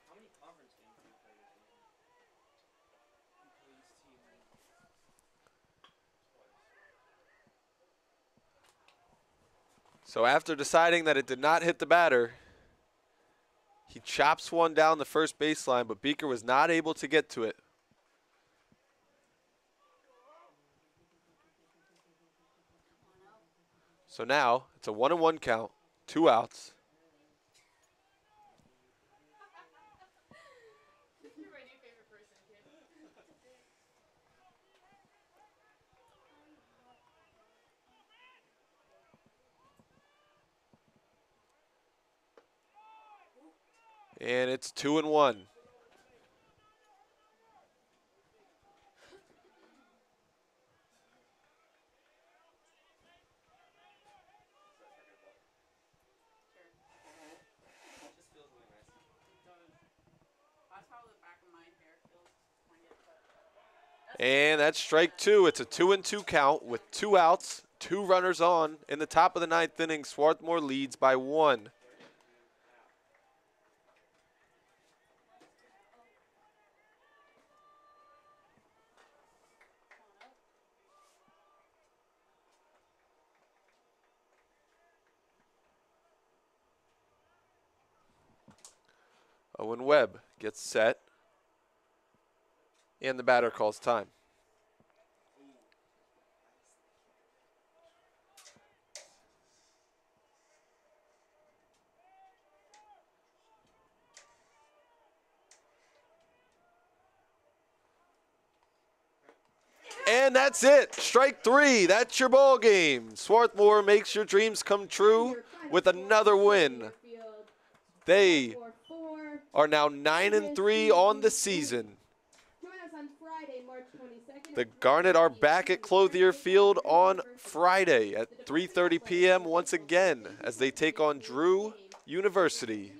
How many conference games do you play this season? So after deciding that it did not hit the batter, he chops one down the first baseline, but Beaker was not able to get to it. So now it's a 1-1 count, 2 outs. You're my new favorite person, kid. And it's 2-1. And that's strike two. It's a 2-2 count with 2 outs, 2 runners on. In the top of the 9th inning, Swarthmore leads by 1. Owen Webb gets set. And the batter calls time. And that's it. Strike 3. That's your ball game. Swarthmore makes your dreams come true with another win. They are now 9-3 on the season. Join us on Friday, March 22nd. The Garnet are back at Clothier Field on Friday at 3:30 p.m. once again as they take on Drew University.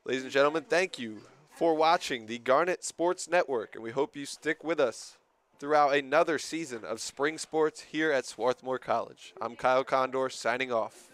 Ladies and gentlemen, thank you for watching the Garnet Sports Network, and we hope you stick with us throughout another season of spring sports here at Swarthmore College. I'm Kyle Condor signing off.